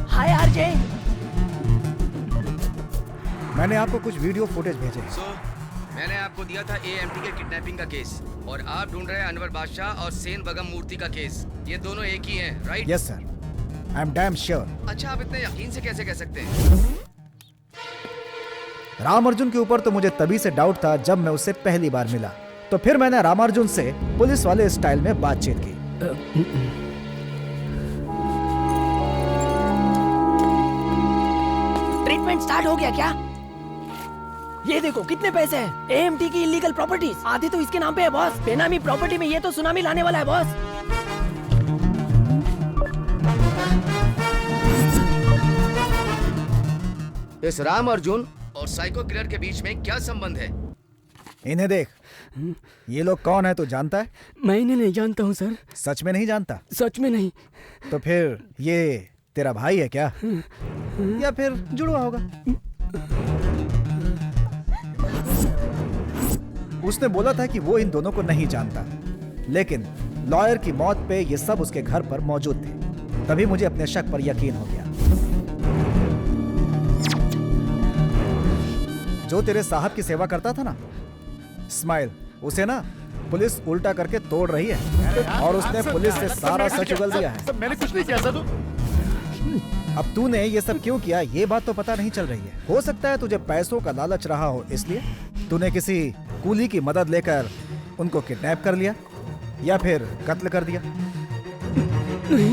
हाय आरजे। मैंने आपको कुछ वीडियो फुटेज भेजे हैं। मैंने आपको दिया था AMT के किडनैपिंग का केस और आप ढूंढ रहे हैं अनवर बादशाह और सेन बगम मूर्ति का केस। ये दोनों एक ही हैं, right? Yes sir, I am damn sure. अच्छा, आप इतने यकीन से कैसे कह सकते हैं? रामार्जुन के ऊपर तो मुझे तभी से डाउट था जब मैं उससे पहली बार मिला, तो फिर मैंने रामार्जुन से पुलिस वाले स्टाइल में बातचीत की। ट्रीटमेंट स्टार्ट हो गया क्या? ये देखो कितने पैसे हैं। AMT की इलीगल प्रॉपर्टीज आधी तो इसके नाम पे है बॉस। बेनामी प्रॉपर्टी में ये तो सुनामी लाने वाला है बॉस। इस रामार्जुन और साइको किलर के बीच में क्या संबंध है? इन्हें देख, ये लोग कौन है तो जानता है? मैं इन्हें नहीं जानता हूँ सर। सच में नहीं जानता? सच में नहीं। तो फिर ये तेरा भाई है क्या, या फिर जुड़वा होगा? उसने बोला था कि वो इन दोनों को नहीं जानता, लेकिन लॉयर की मौत पे ये सब उसके घर पर मौजूद थे। तभी मुझे अपने शक पर यकीन हो गया। जो तेरे साहब की सेवा करता था ना, स्माइल, उसे ना पुलिस उल्टा करके तोड़ रही है और उसने पुलिस से सारा सच उगल दिया है। मैंने कुछ नहीं किया था। अब तूने ये सब क्यों किया, ये बात तो पता नहीं चल रही है। हो सकता है तुझे पैसों का लालच रहा हो, इसलिए तूने किसी कूली की मदद लेकर उनको किडनैप कर लिया या फिर कत्ल कर दिया।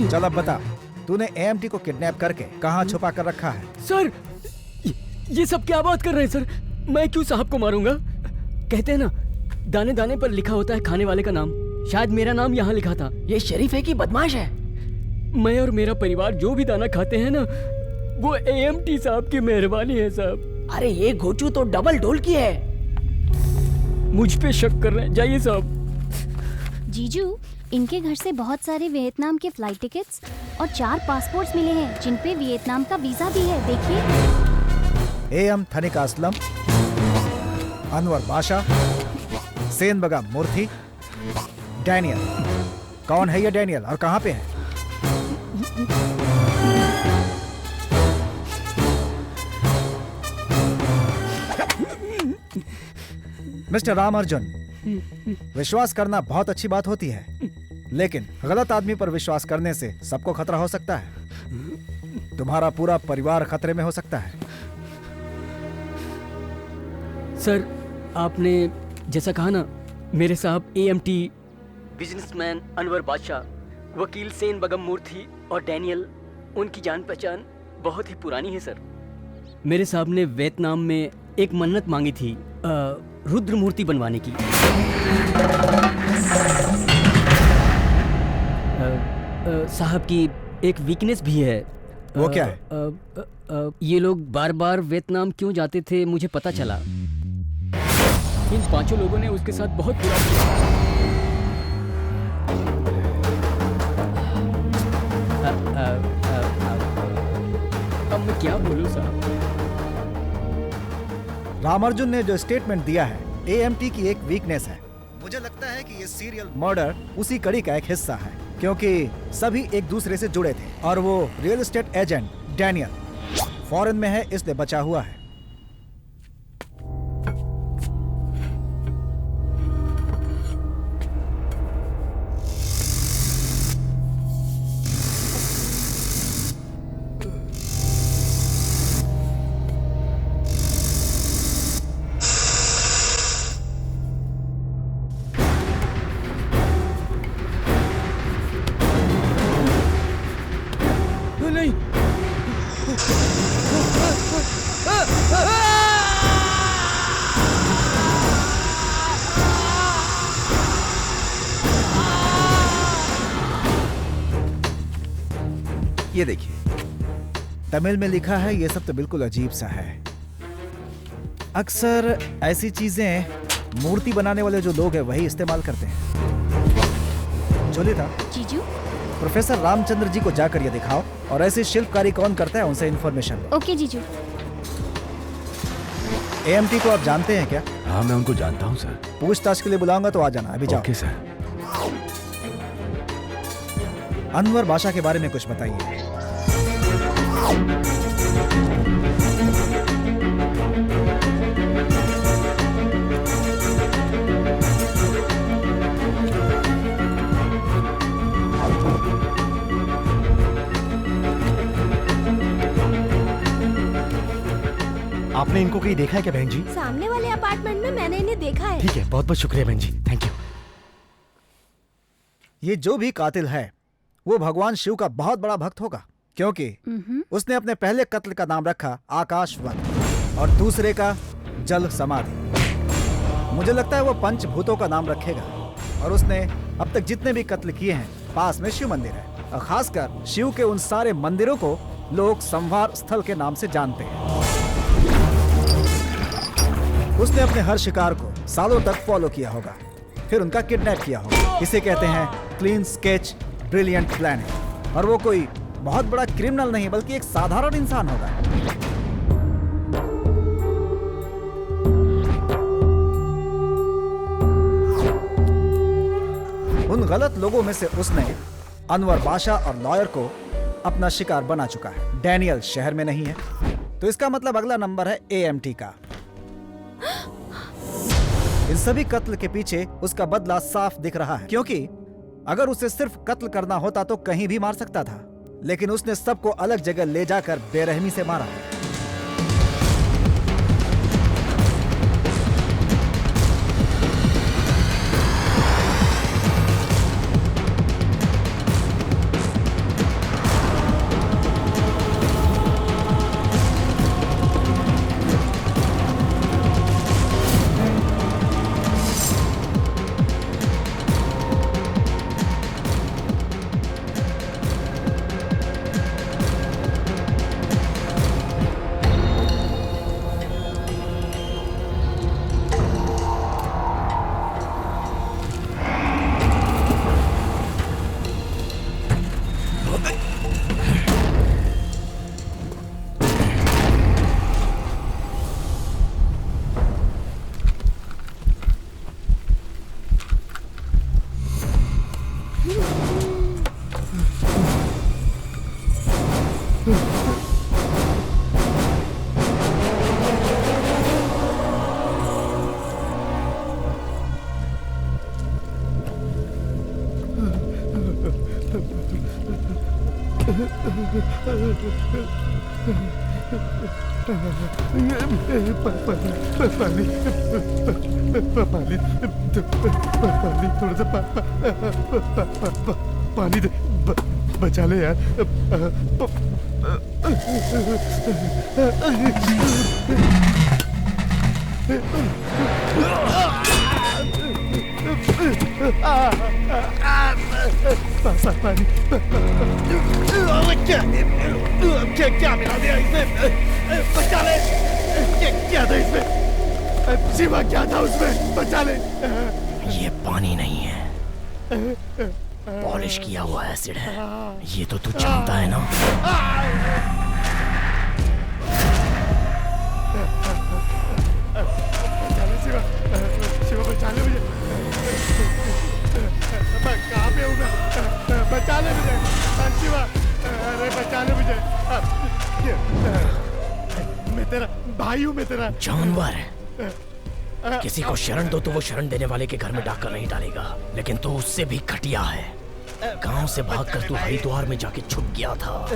चल अब बता, तूने AMT को किडनैप करके कहाँ छुपा कर रखा है? सर ये सब क्या बात कर रहे हैं सर? मैं क्यों साहब को मारूंगा? कहते हैं ना, दाने दाने पर लिखा होता है खाने वाले का नाम। शायद मेरा नाम यहाँ लिखा था। ये शरीफ है कि बदमाश है? मैं और मेरा परिवार जो भी दाना खाते हैं ना, वो AMT साहब की मेहरबानी है साहब। अरे ये घोचू तो डबल ढोल की है। मुझ पे शक कर रहे हैं। जाइए साहब। जीजू, इनके घर से बहुत सारे वियतनाम के फ्लाइट टिकट्स और 4 पासपोर्ट्स मिले हैं, जिन पे वियतनाम का वीजा भी है। देखिए। AM थनिका असलम, अनवर बादशाह, सेन बगम मूर्ति, डैनियल। कौन है ये डैनियल और कहाँ पे है? मिस्टर रामार्जुन, विश्वास करना बहुत अच्छी बात होती है, लेकिन गलत आदमी पर विश्वास करने से सबको खतरा हो सकता है। तुम्हारा पूरा परिवार खतरे में हो सकता है। सर आपने जैसा कहा ना, मेरे साहब AMT, बिजनेसमैन अनवर बादशाह, वकील सेन बगम मूर्ति और डैनियल, उनकी जान पहचान बहुत ही पुरानी है सर। मेरे साहब ने वियतनाम में एक मन्नत मांगी थी, रुद्र मूर्ति बनवाने की। साहब की एक वीकनेस भी है। वो क्या है? ये लोग बार बार वियतनाम क्यों जाते थे मुझे पता चला। इन 5 लोगों ने उसके साथ बहुत बुरा किया। अब मैं क्या बोलूं साहब? रामार्जुन ने जो स्टेटमेंट दिया है, AMT की एक वीकनेस है। मुझे लगता है कि ये सीरियल मर्डर उसी कड़ी का एक हिस्सा है, क्योंकि सभी एक दूसरे से जुड़े थे और वो real estate agent Daniel foreign में है, इसलिए बचा हुआ है। नहीं। ये देखिए, तमिल में लिखा है। ये सब तो बिल्कुल अजीब सा है। अक्सर ऐसी चीजें मूर्ति बनाने वाले जो लोग हैं वही इस्तेमाल करते हैं। जोलिता, जीजू, प्रोफेसर रामचंद्र जी को जाकर ये दिखाओ और ऐसी शिल्पकारी कौन करता है उनसे इन्फॉर्मेशन लो। ओके जीजू। एएमटी को आप जानते हैं क्या? हाँ, मैं उनको जानता हूँ सर। पूछताछ के लिए बुलाऊंगा तो आ जाना। अभी जाओ। Okay sir. अनवर बादशाह के बारे में कुछ बताइए। आपने इनको कहीं देखा है क्या बहन जी? सामने वाले अपार्टमेंट में मैंने इन्हें देखा है। ठीक है, बहुत बहुत शुक्रिया बहन जी, थैंक यू। ये जो भी कातिल है वो भगवान शिव का बहुत बड़ा भक्त होगा, क्योंकि उसने अपने पहले कत्ल का नाम रखा आकाश वन और दूसरे का जल समाधि। मुझे लगता है वो पंचभूतों का नाम रखेगा। और उसने अब तक जितने भी कत्ल किए हैं, पास में शिव मंदिर है और खासकर शिव के उन सारे मंदिरों को लोग संहार स्थल के नाम से जानते हैं। उसने अपने हर शिकार को सालों तक फॉलो किया होगा, फिर उनका किडनैप किया होगा। इसे कहते हैं क्लीन स्केच ब्रिलियंट प्लानिंग। और वो कोई बहुत बड़ा क्रिमिनल नहीं बल्कि एक साधारण इंसान होगा। उन गलत लोगों में से उसने अनवर बादशाह और लॉयर को अपना शिकार बना चुका है। डैनियल शहर में नहीं है, तो इसका मतलब अगला नंबर है एएमटी का। इन सभी कत्ल के पीछे उसका बदला साफ दिख रहा है, क्योंकि अगर उसे सिर्फ कत्ल करना होता तो कहीं भी मार सकता था, लेकिन उसने सबको अलग जगह ले जाकर बेरहमी से मारा। पानी थोड़ा सा पानी दे, बचा ले यार। पानी क्या मिला दिया इसमें? बचा ले। क्या था इसमें? शिवा, क्या था उसमें? बचा ले। ये पानी नहीं है, पॉलिश किया हुआ एसिड है। ये तो तू जानता है ना। शिवा, बचा ले मुझे। कहाँ पे हूँ मैं? बचा ले मुझे शिवा। अरे बचा ले मुझे। मैं तेरा भाई हूँ, मैं तेरा जानवर। किसी को शरण दो तो वो शरण देने वाले के घर में डाकर नहीं डालेगा, लेकिन तू उससे भी घटिया है। गांव से भागकर तू हरिद्वार में जाके छुप गया था।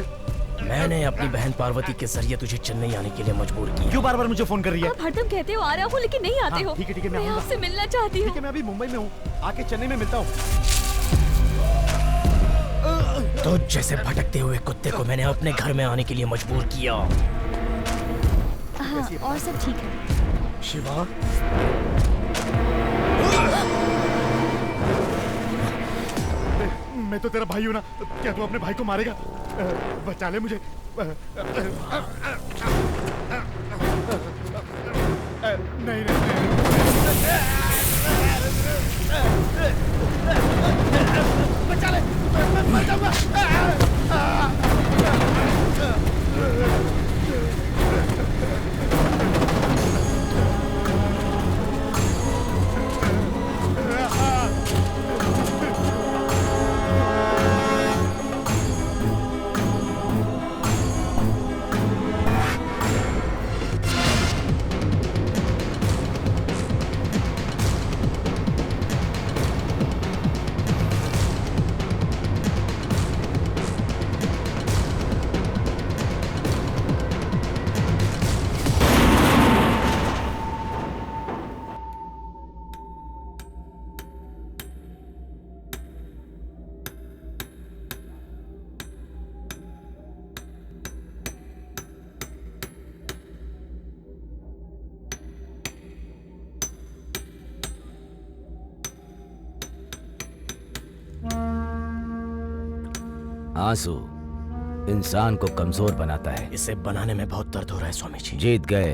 मैंने अपनी बहन पार्वती के जरिए तुझे चेन्नई आने के लिए मजबूर किया। क्यों बार बार मुझे फोन कर रही है? आप हरदम कहते हो आ रहा हूँ, लेकिन नहीं आते हो। ठीक है, मैं आपसे मिलना चाहती हूँ। ठीक है, मैं अभी मुंबई में हूँ, आके चेन्नई में मिलता हूँ। तो जैसे भटकते हुए कुत्ते को मैंने अपने घर में आने के लिए मजबूर किया। हाँ, और सब ठीक है। शिवा, मैं तो तेरा भाई हूँ ना, क्या तू अपने भाई को मारेगा? बचा ले मुझे। नहीं बचा ले, मर जाऊंगा। आंसू इंसान को कमजोर बनाता है। इसे बनाने में बहुत दर्द हो रहा है स्वामी जी। जीत गए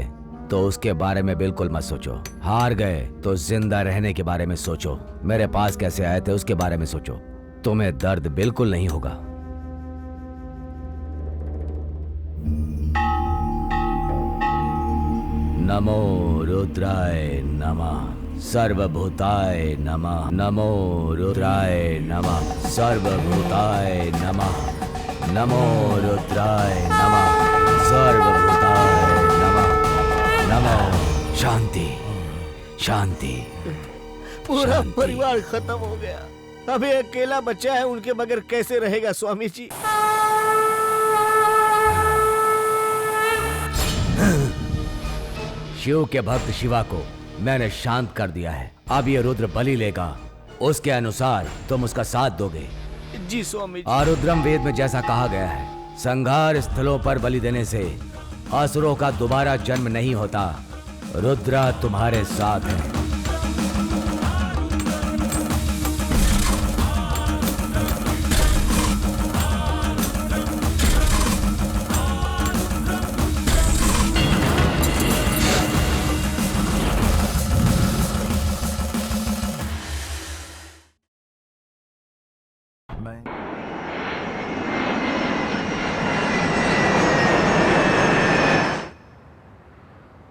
तो उसके बारे में बिल्कुल मत सोचो, हार गए तो जिंदा रहने के बारे में सोचो, मेरे पास कैसे आए थे उसके बारे में सोचो, तुम्हें दर्द बिल्कुल नहीं होगा। नमो रुद्राय नमः सर्वभूताय नमः। नमो रुद्राय नमः सर्वभूताय नमः। नमो रुद्राय नमः सर्वभूताय नमः। नमो शांति शांति। पूरा परिवार खत्म हो गया, अभी अकेला बच्चा है, उनके बगैर कैसे रहेगा स्वामी जी? शिव के भक्त शिवा को मैंने शांत कर दिया है, अब ये रुद्र बलि लेगा, उसके अनुसार तुम उसका साथ दोगे। जी स्वामी जी। आरुद्रम वेद में जैसा कहा गया है, संघार स्थलों पर बलि देने से असुरों का दोबारा जन्म नहीं होता। रुद्रा तुम्हारे साथ है।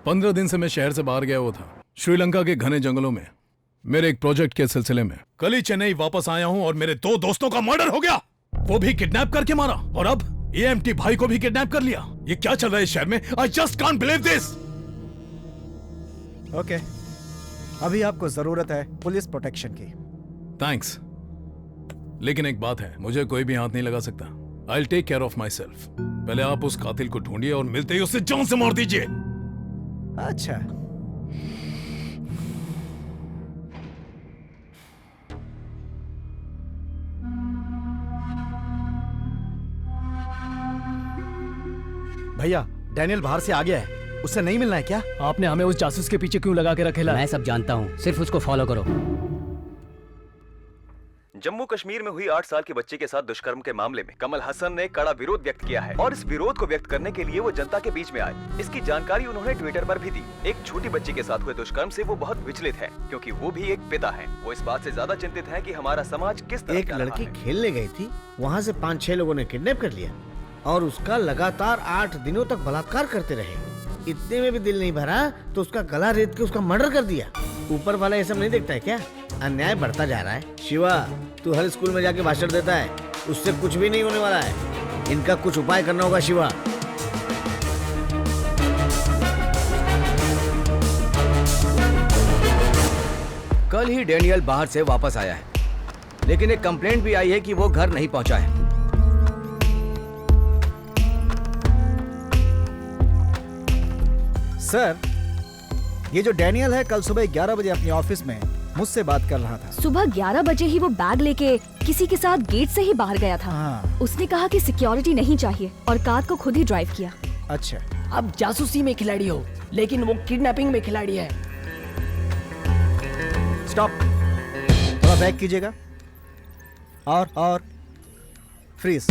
पंद्रह दिन से मैं शहर से बाहर गया हुआ था, श्रीलंका के घने जंगलों में, मेरे एक प्रोजेक्ट के सिलसिले में। कल ही चेन्नई वापस आया हूं और मेरे 2 दोस्तों का मर्डर हो गया, वो भी किडनैप करके मारा, और अब एएमटी भाई को भी किडनैप कर लिया। ये क्या चल रहा है इस शहर में? I just can't believe this. Okay, अभी आपको जरूरत है पुलिस प्रोटेक्शन की। थैंक्स, लेकिन एक बात है, मुझे कोई भी हाथ नहीं लगा सकता। I take care of myself. पहले आप उस कातिल को ढूंढिए और मिलते ही उसे जान से मार दीजिए। अच्छा, भैया डैनियल बाहर से आ गया है, उससे नहीं मिलना है क्या? आपने हमें उस जासूस के पीछे क्यों लगा के रखेला? मैं सब जानता हूँ, सिर्फ उसको फॉलो करो। जम्मू कश्मीर में हुई 8 साल के बच्चे के साथ दुष्कर्म के मामले में कमल हसन ने कड़ा विरोध व्यक्त किया है, और इस विरोध को व्यक्त करने के लिए वो जनता के बीच में आए। इसकी जानकारी उन्होंने ट्विटर पर भी दी। एक छोटी बच्ची के साथ हुए दुष्कर्म से वो बहुत विचलित है, क्योंकि वो भी एक पिता है। वो इस बात से ज्यादा चिंतित है कि हमारा समाज किस तरह एक लड़की खेलने गई थी, वहाँ से 5-6 लोगों ने किडनैप कर लिया और उसका लगातार 8 दिनों तक बलात्कार करते रहे। इतने में भी दिल नहीं भरा तो उसका गला रेत के उसका मर्डर कर दिया। ऊपर वाला ये सब नहीं देखता है क्या? अन्याय बढ़ता जा रहा है। शिवा, तू हर स्कूल में जाके भाषण देता है, उससे कुछ भी नहीं होने वाला है। इनका कुछ उपाय करना होगा शिवा। कल ही डैनियल बाहर से वापस आया है, लेकिन एक कंप्लेंट भी आई है कि वो घर नहीं पहुंचा है। सर, ये जो डैनियल है कल सुबह 11 बजे अपने ऑफिस में मुझसे बात कर रहा था। सुबह 11 बजे ही वो बैग लेके किसी के साथ गेट से ही बाहर गया था। हाँ। उसने कहा कि सिक्योरिटी नहीं चाहिए और कार को खुद ही ड्राइव किया। अच्छा, अब जासूसी में खिलाड़ी हो, लेकिन वो किडनैपिंग में खिलाड़ी है। स्टॉप, थोड़ा बैक कीजिएगा। और फ्रीज।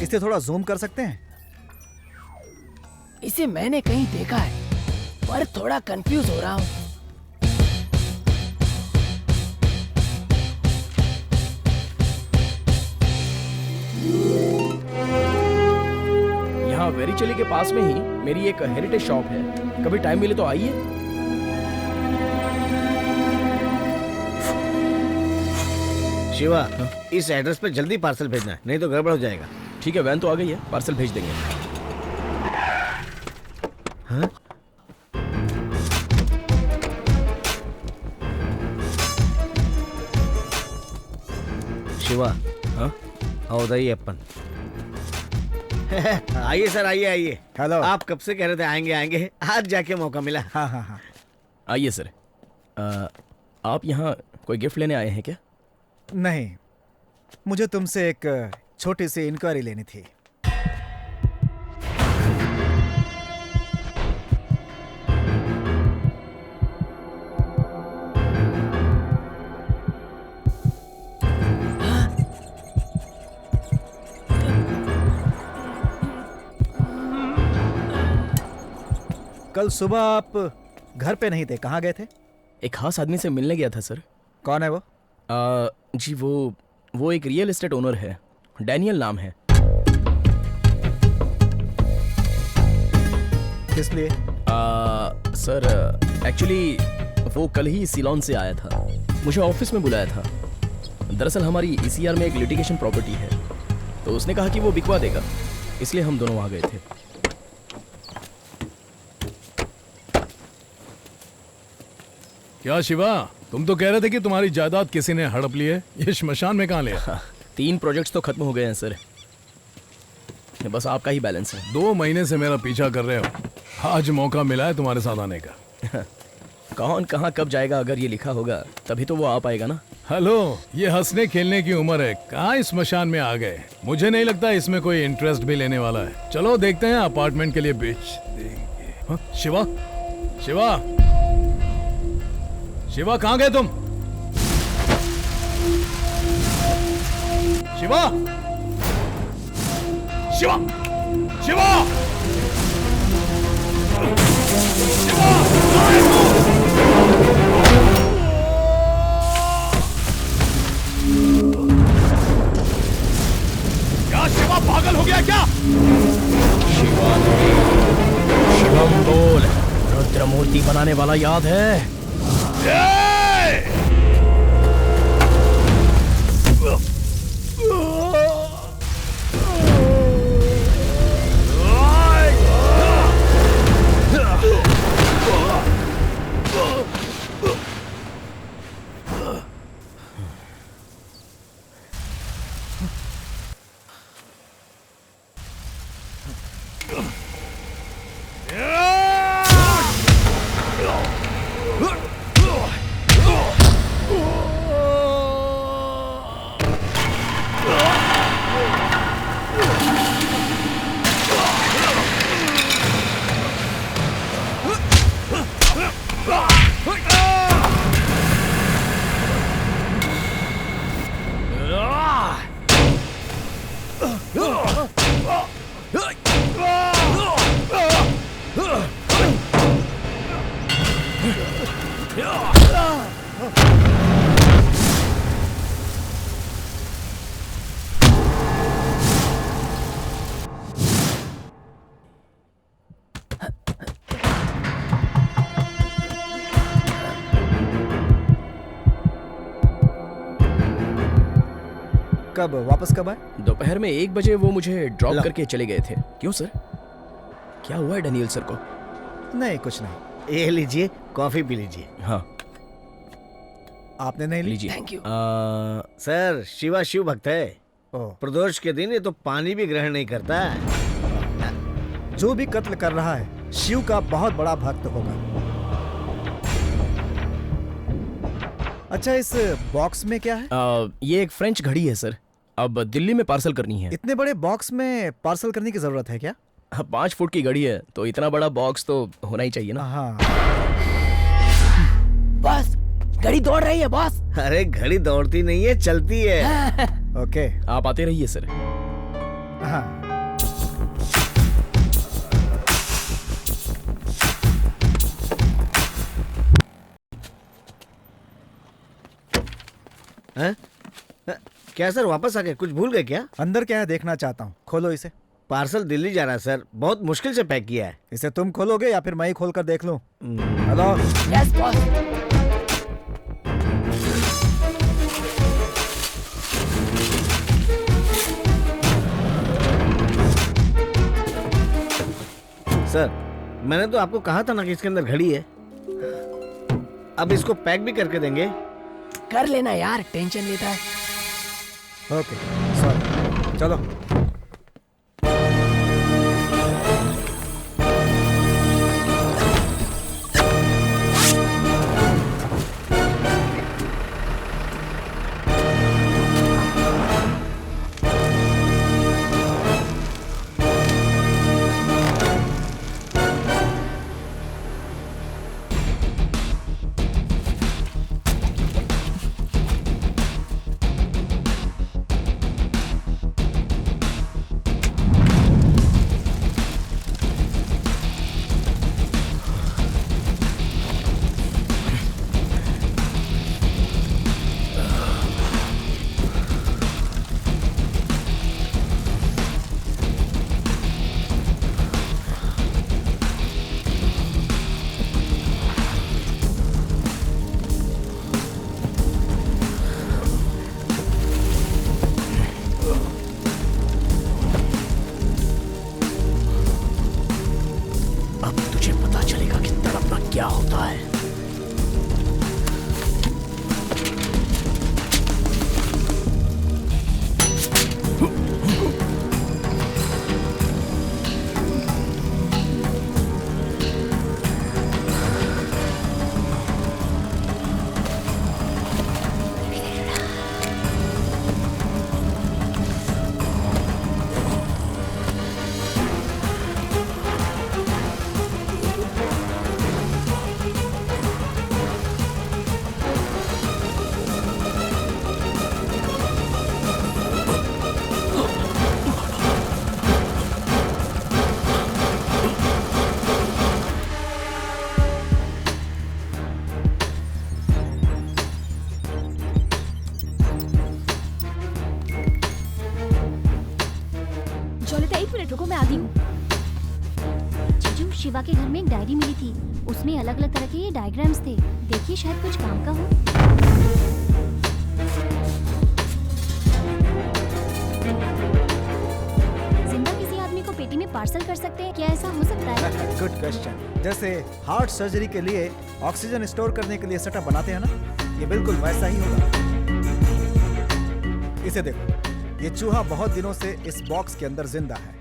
इसे थोड़ा जूम कर सकते हैं? इसे मैंने कहीं देखा है, पर थोड़ा कंफ्यूज हो रहा हूँ। यहाँ वेरिचेली के पास में ही मेरी एक हेरिटेज शॉप है, कभी टाइम मिले तो आइए। शिवा, इस एड्रेस पे जल्दी पार्सल भेजना है, नहीं तो गड़बड़ हो जाएगा। ठीक है, वैन तो आ गई है, पार्सल भेज देंगे। हाँ? शिवा, हाँ? उदय अपन। आइए सर, आइए आइए। हेलो। आप कब से कह रहे थे आएंगे आएंगे, आज जाके मौका मिला। हाँ हाँ हाँ। आइए सर। आप यहाँ कोई गिफ्ट लेने आए हैं क्या? नहीं, मुझे तुमसे एक छोटी सी इंक्वायरी लेनी थी। कल सुबह आप घर पे नहीं थे, कहाँ गए थे? एक खास आदमी से मिलने गया था सर। कौन है वो? जी वो एक रियल एस्टेट ओनर है, डैनियल नाम है। किस लिए? सर एक्चुअली वो कल ही सिलोन से आया था, मुझे ऑफिस में बुलाया था। दरअसल हमारी ECR में एक लिटिगेशन प्रॉपर्टी है, तो उसने कहा कि वो बिकवा देगा, इसलिए हम दोनों वहाँ गए थे। क्या शिवा, तुम तो कह रहे थे कि तुम्हारी जायदाद किसी ने हड़प ली है, ये श्मशान में कहाँ लिया? 3 प्रोजेक्ट्स तो खत्म हो गए हैं सर, बस आपका ही बैलेंस है। 2 महीने से मेरा पीछा कर रहे हो, आज मौका मिला है तुम्हारे साथ आने का। कौन कहाँ कब जाएगा, अगर ये लिखा होगा तभी तो वो आ पाएगा ना। हेलो, ये हंसने खेलने की उम्र है, कहाँ इस श्मशान में आ गए? मुझे नहीं लगता इसमें कोई इंटरेस्ट भी लेने वाला है। चलो देखते हैं, अपार्टमेंट के लिए बेच देंगे। हाँ? शिवा, शिवा, शिवा कहाँ गए तुम? शिवा, शिवा, शिवा, शिवा, क्या शिवा पागल हो गया क्या? शिवा नहीं, शिवम बोल। रुद्र मूर्ति बनाने वाला याद है? कब वापस कब आए? दोपहर में 1 बजे वो मुझे ड्रॉप करके चले गए थे। क्यों सर, क्या हुआ है डैनियल सर को? नहीं, कुछ नहीं। ये लीजिए, कॉफी पी लीजिए। हाँ, आपने नहीं ली? लीजिए। Thank you. Sir, Shiva Shiv भक्त है, प्रदोष के दिन ये तो पानी भी ग्रहण नहीं करता। जो भी कत्ल कर रहा है शिव का बहुत बड़ा भक्त होगा। अच्छा, इस बॉक्स में क्या है? ये एक फ्रेंच घड़ी है सर, अब दिल्ली में पार्सल करनी है। इतने बड़े बॉक्स में पार्सल करने की जरूरत है क्या? 5 फुट की घड़ी है, तो इतना बड़ा बॉक्स तो होना ही चाहिए ना। हाँ। बॉस, घड़ी दौड़ रही है बॉस। अरे घड़ी दौड़ती नहीं है, चलती है। ओके आप आते रहिए सर। हाँ हैं? क्या सर वापस आ गए? कुछ भूल गए क्या? अंदर क्या है देखना चाहता हूँ, खोलो इसे। पार्सल दिल्ली जा रहा है सर, बहुत मुश्किल से पैक किया है। इसे तुम खोलोगे या फिर मैं ही खोल कर देख लूं? हेलो। Yes boss. सर मैंने तो आपको कहा था ना कि इसके अंदर घड़ी है। अब इसको पैक भी करके देंगे। कर लेना यार, टेंशन लेता है। ओके सॉरी, चलो। क्या होता है? शिवा के घर में एक डायरी मिली थी, उसमें अलग अलग तरह के ये डायग्राम्स थे। देखिए शायद कुछ काम का हो। जिंदा किसी आदमी को पेटी में पार्सल कर सकते हैं, क्या ऐसा हो सकता है? Good question. जैसे हार्ट सर्जरी के लिए ऑक्सीजन स्टोर करने के लिए सेटअप बनाते हैं ना, ये बिल्कुल वैसा ही होगा। इसे देखो, ये चूहा बहुत दिनों से इस बॉक्स के अंदर जिंदा है।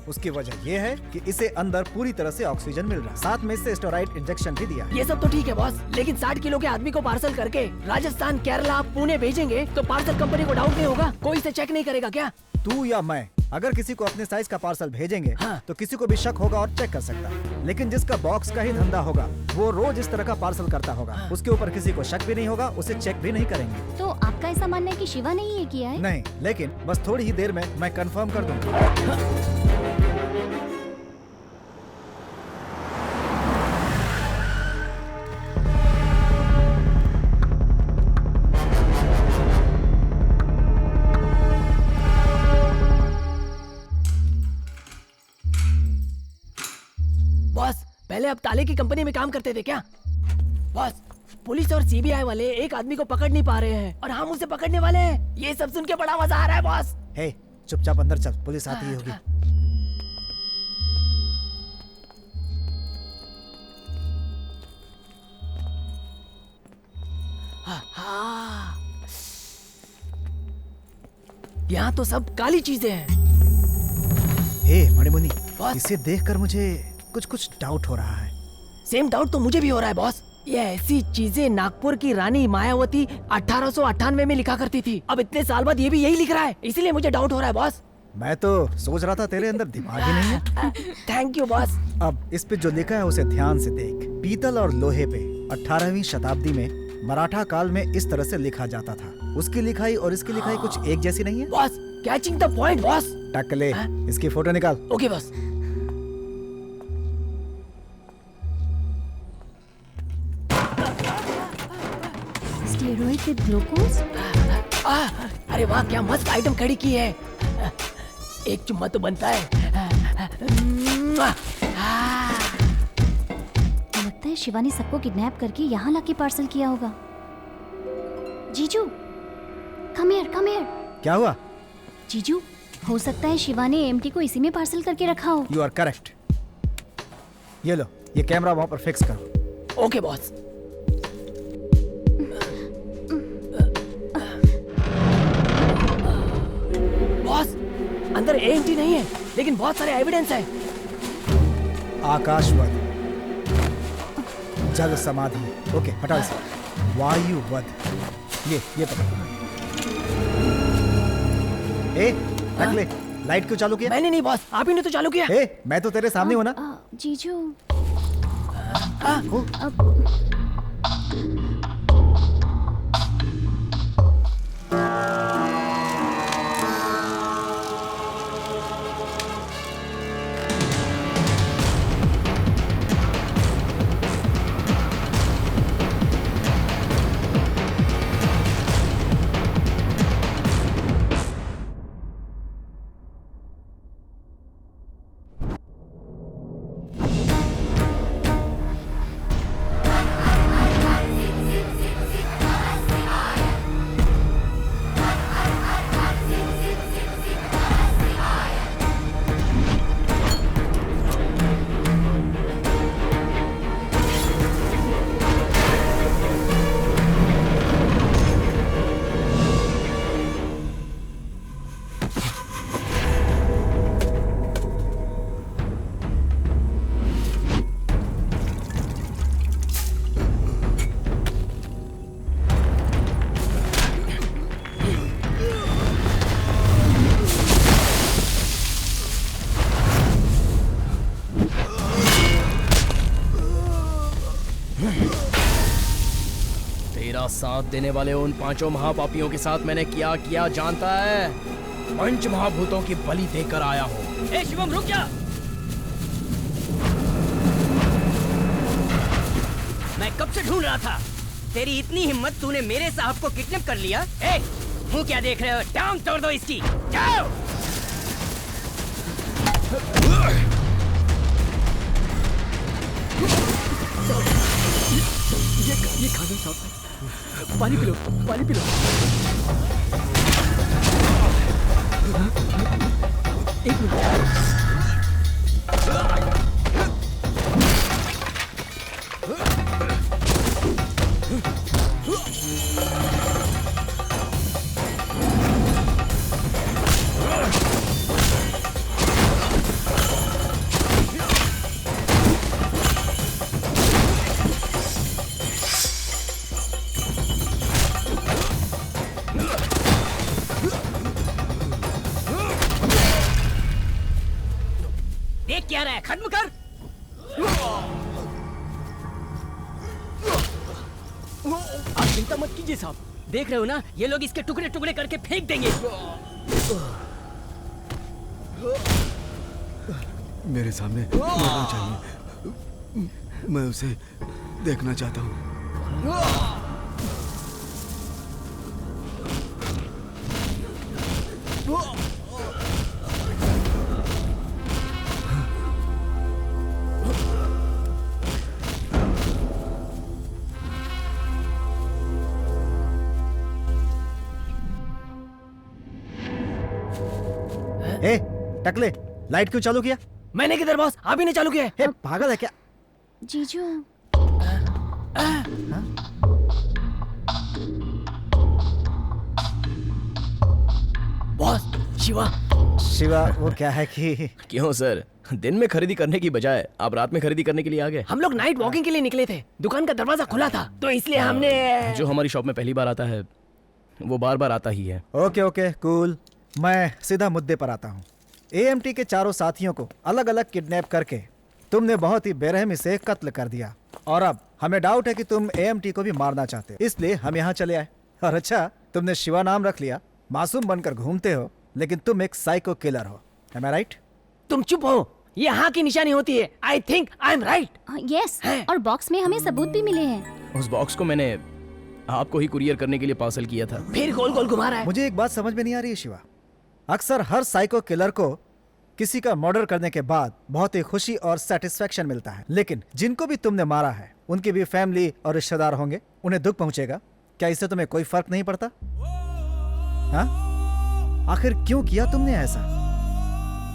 उसकी वजह यह है कि इसे अंदर पूरी तरह से ऑक्सीजन मिल रहा है, साथ में इसे स्टेरॉइड इंजेक्शन भी दिया है। ये सब तो ठीक है बॉस, लेकिन 60 किलो के आदमी को पार्सल करके राजस्थान, केरला, पुणे भेजेंगे तो पार्सल कंपनी को डाउट नहीं होगा? कोई इसे चेक नहीं करेगा क्या? तू या मैं अगर किसी को अपने साइज का पार्सल भेजेंगे तो किसी को भी शक होगा और चेक कर सकता है। लेकिन जिसका बॉक्स का ही धंधा होगा वो रोज इस तरह का पार्सल करता होगा, उसके ऊपर किसी को शक भी नहीं होगा, उसे चेक भी नहीं करेंगे। तो आपका ऐसा मानना है कि शिवा ने ये किया है? नहीं, लेकिन बस थोड़ी ही देर में मैं कंफर्म कर दूंगा। बॉस, पहले आप ताले की कंपनी में काम करते थे क्या? बॉस, पुलिस और सीबीआई वाले एक आदमी को पकड़ नहीं पा रहे हैं और हम उसे पकड़ने वाले हैं। ये सब सुन के बड़ा मजा आ रहा है बॉस। हे, चुपचाप अंदर चल, पुलिस आती ही होगी। यहाँ तो सब काली चीजें हैं। हे मणिमुनि, इसे देखकर मुझे कुछ डाउट हो रहा है। सेम डाउट तो मुझे भी हो रहा है बॉस। ये ऐसी चीजें नागपुर की रानी मायावती 1898 में लिखा करती थी। अब इतने साल बाद ये भी यही लिख रहा है, इसीलिए मुझे डाउट हो रहा है बॉस। मैं तो सोच रहा था तेरे अंदर दिमाग ही नहीं है। Thank you boss. अब इस पे जो लिखा है उसे ध्यान से देख। पीतल और लोहे पे 18वीं शताब्दी में मराठा काल में इस तरह से लिखा जाता था। उसकी लिखाई और इसकी लिखाई कुछ एक जैसी नहीं है? Boss, catching the point boss. टकले, इसकी फोटो निकाल। Okay boss. Steroid with glucose. अरे वाह, क्या मस्त आइटम खड़ी की है। एक चुम्मा तो बनता है। लगता है शिवा ने सबको किडनैप करके यहाँ लाके पार्सल किया होगा। जीजू, कम हियर, कम हियर। क्या हुआ? जीजू, हो सकता है शिवा ने एएमटी को इसी में पार्सल करके रखा हो। You are correct. ये लो, ये कैमरा वहां पर फिक्स करो। Okay boss. बॉस, अंदर एएमटी नहीं है, लेकिन बहुत सारे एविडेंस है। आकाशवध, जल समाधि, ओके हटाओ इसे। वायुवध, ये पकड़। ए, टकले, लाइट क्यों चालू किया? मैंने नहीं बॉस, आप ही ने तो चालू किया। ए, मैं तो तेरे सामने हूं ना। जीजू, तेरा साथ देने वाले उन पांचों महापापियों के साथ मैंने क्या किया जानता है? पंच महाभूतों की बलि देकर आया हूँ। ए शिवम, रुक जा। मैं कब से ढूंढ रहा था। तेरी इतनी हिम्मत, तूने मेरे साहब को किडनैप कर लिया। ए, मुंह क्या देख रहे हो? टांग तोड़ दो इसकी। जाओ। ये खाना साफ है। पानी पी लो, पानी पी लो। एक मिनट। देख क्या रहा है, खत्म कर। आप चिंता मत कीजिए साहब, देख रहे हो ना, ये लोग इसके टुकड़े टुकड़े करके फेंक देंगे। मेरे सामने मरना चाहिए, मैं उसे देखना चाहता हूँ। ए, टकले, लाइट क्यों चालू किया? मैंने किधर बॉस, आप ही ने चालू किया है। ए, पागल है क्या? जीजू, बॉस, शिवा। शिवा, वो क्या है कि क्यों सर, दिन में खरीदी करने की बजाय आप रात में खरीदी करने के लिए आ गए? हम लोग नाइट वॉकिंग के लिए निकले थे, दुकान का दरवाजा खुला था, तो इसलिए हमने। जो हमारी शॉप में पहली बार आता है वो बार बार आता ही है। ओके ओके कूल, मैं सीधा मुद्दे पर आता हूँ। एएमटी के चारों साथियों को अलग अलग किडनैप करके तुमने बहुत ही बेरहमी से कत्ल कर दिया। और अब हमें डाउट है कि तुम AMT को भी मारना चाहते हो, इसलिए हम यहाँ चले आए। और अच्छा, तुमने शिवा नाम रख लिया, मासूम बनकर घूमते हो, लेकिन तुम एक साइको किलर हो। Am I right? तुम चुप हो, ये हाँ की निशानी होती है। I think I am right. Yes, और बॉक्स में हमें सबूत भी मिले हैं। उस बॉक्स को मैंने आपको ही कुरियर करने के लिए पार्सल किया था। फिर गोल गोल घुमा रहा है। मुझे एक बात समझ में नहीं आ रही है शिवा। अक्सर हर साइको किलर को किसी का मर्डर करने के बाद बहुत ही खुशी और सेटिस्फेक्शन मिलता है, लेकिन जिनको भी तुमने मारा है उनकी भी फैमिली और रिश्तेदार होंगे, उन्हें दुख पहुंचेगा। क्या इससे तुम्हें कोई फर्क नहीं पड़ता? हाँ, आखिर क्यों किया तुमने ऐसा?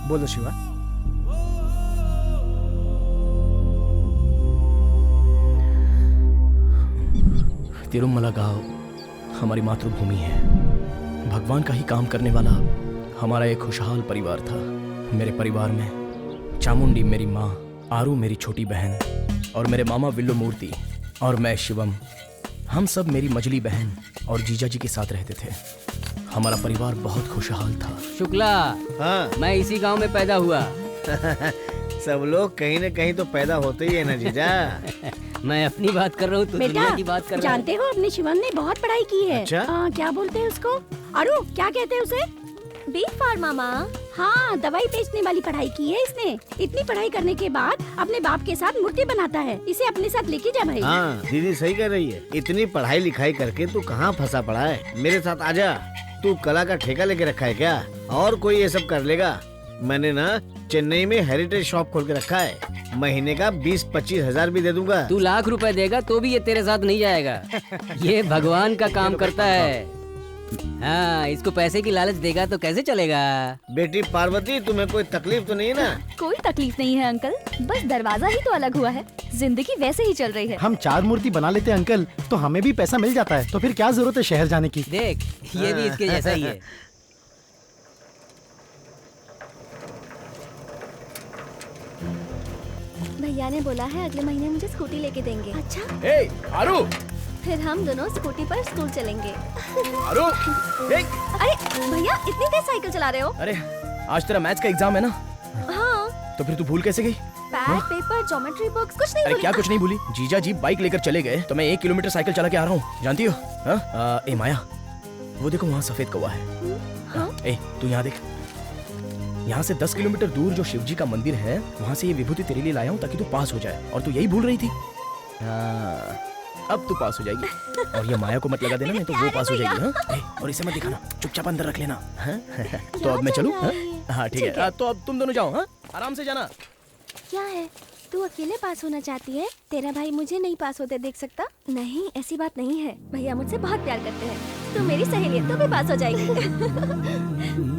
बोलो शिवा। तिरुमला गांव हमारी मातृभूमि है। भगवान का ही काम करने वाला हमारा एक खुशहाल परिवार था। मेरे परिवार में चामुंडी मेरी माँ, आरू मेरी छोटी बहन और मेरे मामा विल्लू मूर्ति और मैं शिवम, हम सब मेरी मजली बहन और जीजा जी के साथ रहते थे। हमारा परिवार बहुत खुशहाल था। शुक्ला, हाँ, मैं इसी गांव में पैदा हुआ। सब लोग कहीं न कहीं तो पैदा होते ही है ना जीजा। मैं अपनी बात कर रहा हूँ, तू दुनिया की बात कर रहा है। जानते हो अपने शिवम ने बहुत पढ़ाई की है। अच्छा? क्या बोलते हैं उसको? अरु, क्या कहते हैं उसे? बी फार्मा माँ। हाँ, दवाई बेचने वाली पढ़ाई की है इसने। इतनी पढ़ाई करने के बाद अपने बाप के साथ मूर्ति बनाता है। इसे अपने साथ लेके जा भाई। हाँ, दीदी सही कह रही है। इतनी पढ़ाई लिखाई करके तू कहाँ फंसा पड़ा है? मेरे साथ आजा। तू कला का ठेका लेके रखा है क्या? और कोई ये सब कर लेगा? मैंने ना चेन्नई में हेरिटेज शॉप खोल के रखा है। महीने का 20-25 हजार भी दे दूंगा। तू लाख रुपए देगा तो भी ये तेरे साथ नहीं जाएगा। ये भगवान का काम करता है। हाँ, इसको पैसे की लालच देगा तो कैसे चलेगा? बेटी पार्वती, तुम्हें कोई तकलीफ तो नहीं है ना? कोई तकलीफ नहीं है अंकल, बस दरवाजा ही तो अलग हुआ है। जिंदगी वैसे ही चल रही है। हम 4 मूर्ति बना लेते हैं अंकल, तो हमें भी पैसा मिल जाता है। तो फिर क्या जरूरत है शहर जाने की? देख, ये भी इसके जैसा ही है। भैया ने बोला है अगले महीने मुझे स्कूटी लेके देंगे। अच्छा? ए, आरू! फिर हम दोनों स्कूटी पर स्कूल चलेंगे। आरू! अरे भैया, इतनी तेज साइकिल चला रहे हो? अरे, आज तेरा मैथ्स का एग्जाम है ना? हाँ। तो फिर तू भूल कैसे गई? पैड, पेपर, ज्योमेट्री बॉक्स, कुछ नहीं अरे भूली। क्या कुछ नहीं भूली? जीजा जी बाइक लेकर चले गए तो मैं 1 किलोमीटर साइकिल चला के आ रहा हूँ, जानती हो? हाँ? ए माया, वो देखो वहाँ सफेद कौवा है। हाँ? ए, तू यहाँ देख। यहाँ से 10 किलोमीटर दूर जो शिवजी का मंदिर है, वहाँ से ये विभूति तेरे लिए लाया हूँ ताकि तू पास हो जाए। और तू यही भूल रही थी। हाँ, अब तू पास हो जाएगी। और ये माया को मत लगा देना, नहीं तो वो पास हो जाएगी। हाँ? ए, और इसे मत दिखाना, चुपचाप अंदर रख लेना। हाँ? तो अब मैं चलूँ? हाँ ठीक है। तो अब तुम दोनों जाओ। हाँ, आराम से जाना। क्या है, तू अकेले पास होना चाहती है? तेरा भाई मुझे नहीं पास होते देख सकता? नहीं, ऐसी बात नहीं है। भैया मुझसे बहुत प्यार करते हैं। तू मेरी सहेली है, तू भी पास हो जाएगी।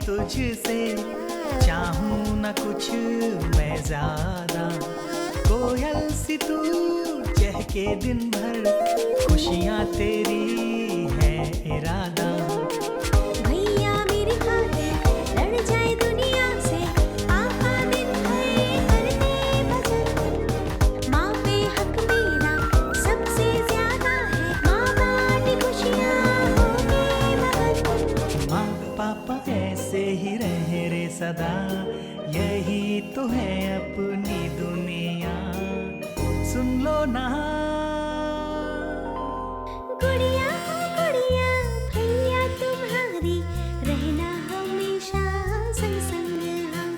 तुझसे चाहूं न कुछ मैं ज्यादा, कोयल सी तू चहके दिन भर, खुशियां तेरी हैं इरादा। भैया मेरी खातिर लड़ जाए दुनिया से, पापा दिन भर करते भजन। माँ पे हक मेरा सबसे ज्यादा है, माँ बाटी खुशियाँ होंगे मगन। माँ पापा ऐसे ही रहे रे सदा, यही तो है अपनी दुनिया। सुन लो ना गुड़िया गुड़िया भैया तुम्हारी, रहना हमेशा संग संग हम।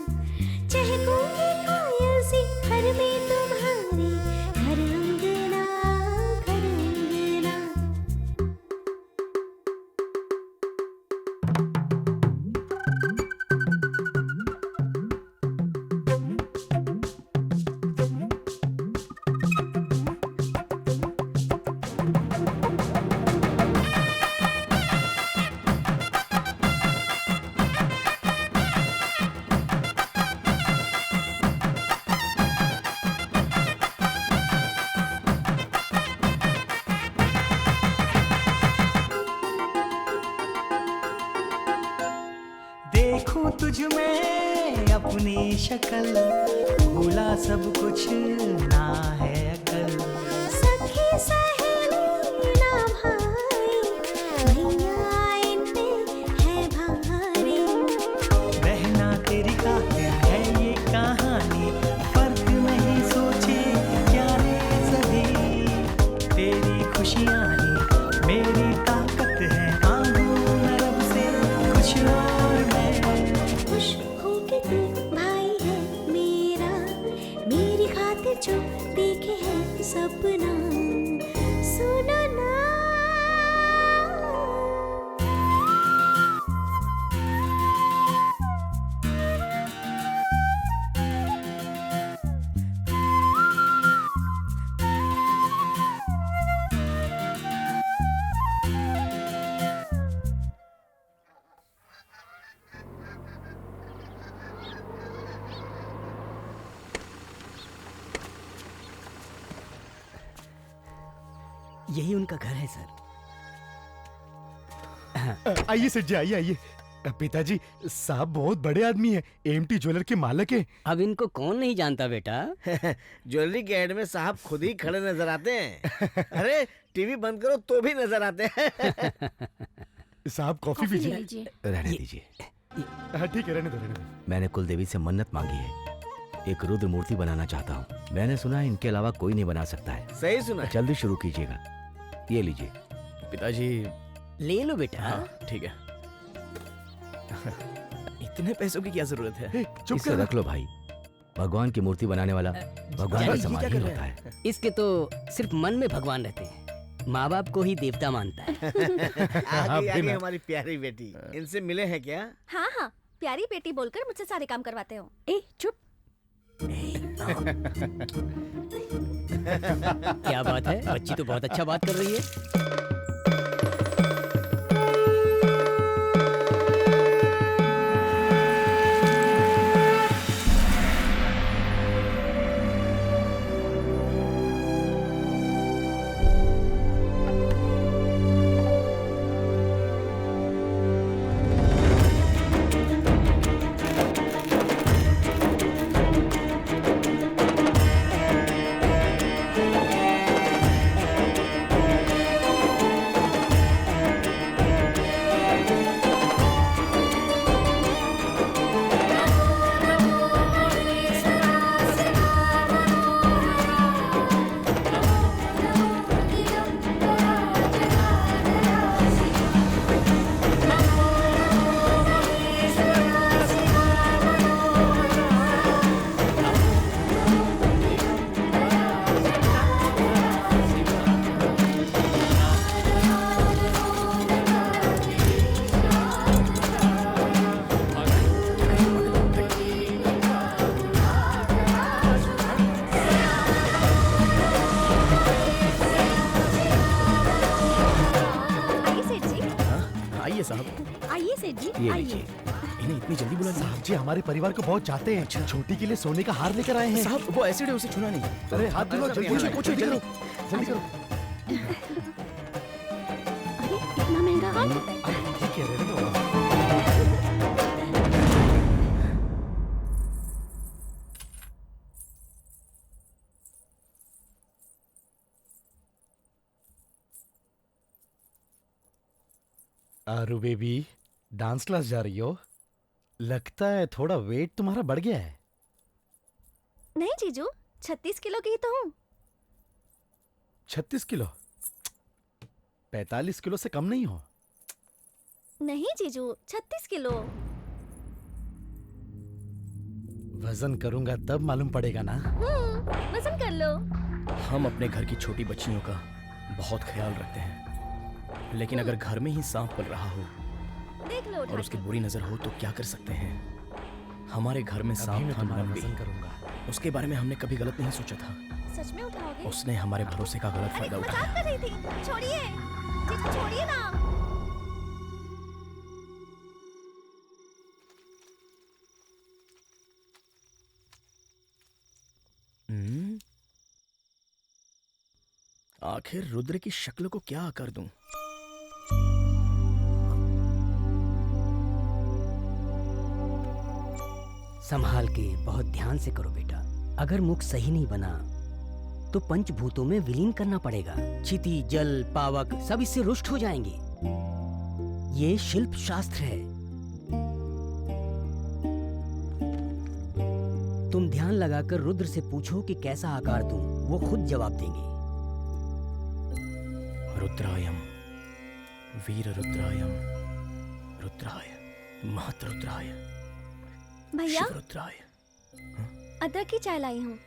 चहकूंगी कोयल सी घर में तुम्हारी, घर अंगना घर अंगना। देखूं तुझ में अपनी शक्ल, भूला सब कुछ ना है अकल। सखी सहेली ना भाई, भैया इन पे है भारी। बहना तेरी खातिर है ये कहानी, फर्क नहीं सोचे क्या रे सभी। तेरी खुशियाँ ही मेरी ताकत है, मांगू न रब से कुछ और मैं। खुश हो के तू भाई है मेरा, मेरी खातिर जो देखे है सपना। सुनो ना यही उनका घर है सर। आइए सेठ जी, आइए आइए। पिताजी, साहब बहुत बड़े आदमी हैं, एमटी ज्वेलर के मालिक हैं। अब इनको कौन नहीं जानता बेटा। ज्वेलरी के ऐड में साहब खुद ही खड़े नजर आते हैं। अरे टीवी बंद करो तो भी नजर आते हैं। साहब कॉफी पीजिए। रहने दीजिए। हाँ ठीक है, रहने दो रहने दो। मैंने कुल देवी से मन्नत मांगी है, एक रुद्र मूर्ति बनाना चाहता हूँ। मैंने सुना है इनके अलावा कोई नहीं बना सकता है। सही सुना। जल्दी शुरू कीजिएगा। ये लीजिए। पिताजी ले लो बेटा। हाँ ठीक है। इतने पैसों की क्या जरूरत है? इसे रख लो भाई। भगवान की मूर्ति बनाने वाला भगवान का समान ही होता है। इसके तो सिर्फ मन में भगवान रहते हैं, माँ बाप को ही देवता मानता है। आगे आगे हमारी प्यारी बेटी, इनसे मिले हैं क्या? हाँ हाँ, प्यारी बेटी बोलकर मुझसे सारे काम करवाते हो। ए चुप। क्या बात है, बच्ची तो बहुत अच्छा बात कर रही है। साहब। आइए सेठ जी, ये आइए। लीजिए। इन्हें इतनी जल्दी बुला लिया? साहब जी हमारे परिवार को बहुत चाहते हैं, छोटी के लिए सोने का हार लेकर आए हैं। साहब वो एसिड है, उसे छूना नहीं। अरे हाथ धुलो, जल्दी जल्दी करो, जल्दी करो। इतना महंगा कमाल होता है। आरू बेबी, डांस क्लास जा रही हो? लगता है थोड़ा वेट तुम्हारा बढ़ गया है। नहीं जीजू, 36 किलो की ही तो हूँ। 36 किलो? 45 किलो से कम नहीं हो? नहीं जीजू, 36 किलो। वजन करूंगा तब मालूम पड़ेगा ना। वजन कर लो। हम अपने घर की छोटी बच्चियों का बहुत ख्याल रखते हैं, लेकिन अगर घर में ही सांप पल रहा हो देख लो और उसकी बुरी नजर हो तो क्या कर सकते हैं। हमारे घर में सांप था नरवी, उसके बारे में हमने कभी गलत नहीं सोचा था। सच में उठाओगे? उसने हमारे भरोसे का गलत फायदा उठाया। मजाक कर रही थी। छोड़िए जीजू, छोड़िए ना। आखिर रुद्र की शक्ल को क्या आकार दूं? संभाल के, बहुत ध्यान से करो बेटा। अगर मुख सही नहीं बना तो पंचभूतों में विलीन करना पड़ेगा। क्षिति, जल, पावक सब इससे रुष्ट हो जाएंगे। ये शिल्प शास्त्र है। तुम ध्यान लगाकर रुद्र से पूछो कि कैसा आकार दूं, वो खुद जवाब देंगे। रुद्रायम, वीर रुद्रायम, रुद्राय, महत रुद्राय, भैया, शिव रुद्राय। अदरक की चाय लाई हूँ।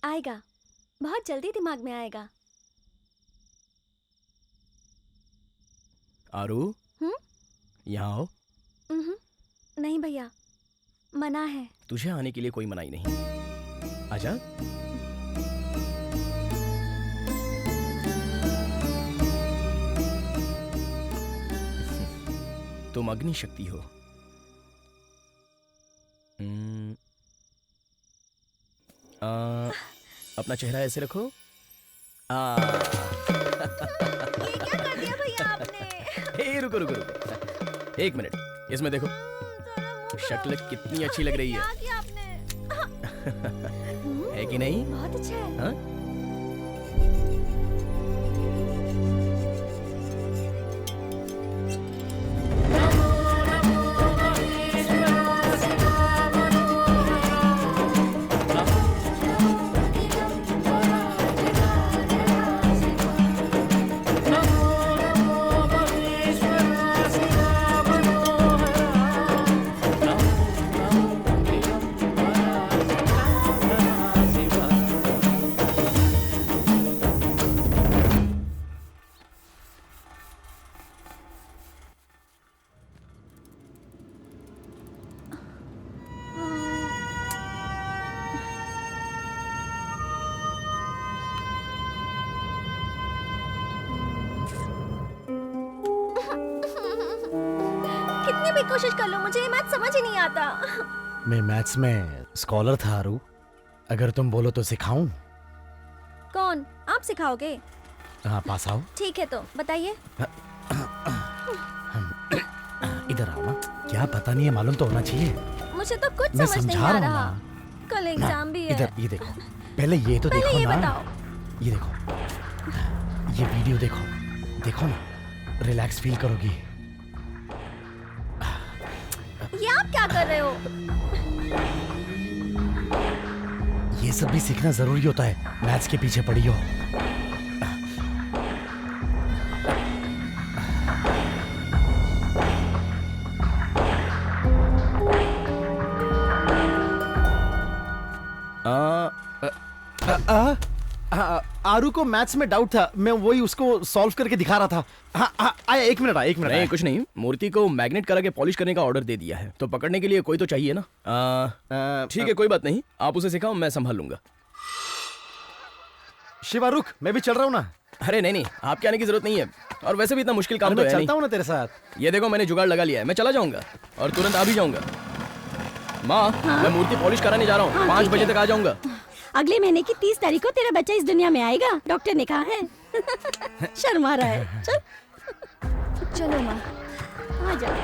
आएगा, बहुत जल्दी दिमाग में आएगा। आरू, यहाँ आओ। नहीं भैया, मना है। तुझे आने के लिए कोई मनाही नहीं। आजा। तुम अग्नि शक्ति हो। अपना चेहरा ऐसे रखो। ये क्या कर दिया भैया आपने? रुको रुको रुको, एक मिनट, इसमें देखो, शक्ल कितनी अच्छी लग रही है। क्या किया आपने? है कि नहीं? बहुत अच्छा है। हाँ? कितनी भी कोशिश कर लो, मुझे ये मैथ समझ ही नहीं आता। मैं मैथ्स में स्कॉलर था आरू। अगर तुम बोलो तो सिखाऊं? कौन? आप सिखाओगे? हाँ, पास आओ। ठीक है, तो बताइए। इधर आओ ना। क्या पता नहीं है, मालूम तो होना चाहिए। मुझे तो कुछ मैं समझ नहीं समझा आ रहा हूं रहा। ना। कल एग्जाम भी है। इधर ये देखो, पहले ये तो पहले देखो ये ना। बताओ। ये देखो, ये वीडियो देखो, देखो ना, रिलैक्स फील करोगी। ये आप क्या कर रहे हो? ये सब भी सीखना जरूरी होता है, मैथ्स के पीछे पड़ी हो। आरू को मैथ्स में डाउट था, मैं वही उसको सॉल्व करके दिखा रहा था। हाँ, आया, एक मिनट आया। नहीं, कुछ नहीं, मूर्ति को मैग्नेट करा के पॉलिश करने का ऑर्डर दे दिया है, तो पकड़ने के लिए कोई तो चाहिए ना। ठीक है, कोई बात नहीं, आप उसे सिखाओ, मैं संभाल लूंगा। शिवा रुक, मैं भी चल रहा हूँ ना। अरे नहीं, आपके आने की जरूरत नहीं है, और वैसे भी इतना मुश्किल काम तो है नहीं। चलता हूँ ना तेरे साथ। ये देखो, मैंने जुगाड़ लगा लिया है, मैं चला जाऊंगा और तुरंत आ भी जाऊंगा। माँ, मैं मूर्ति पॉलिश कराने जा रहा हूँ, 5 बजे तक आ जाऊंगा। अगले महीने की 30 तारीख को तेरा बच्चा इस दुनिया में आएगा, डॉक्टर ने कहा है। शर्मा रहा है। चल चलो माँ। आ जा।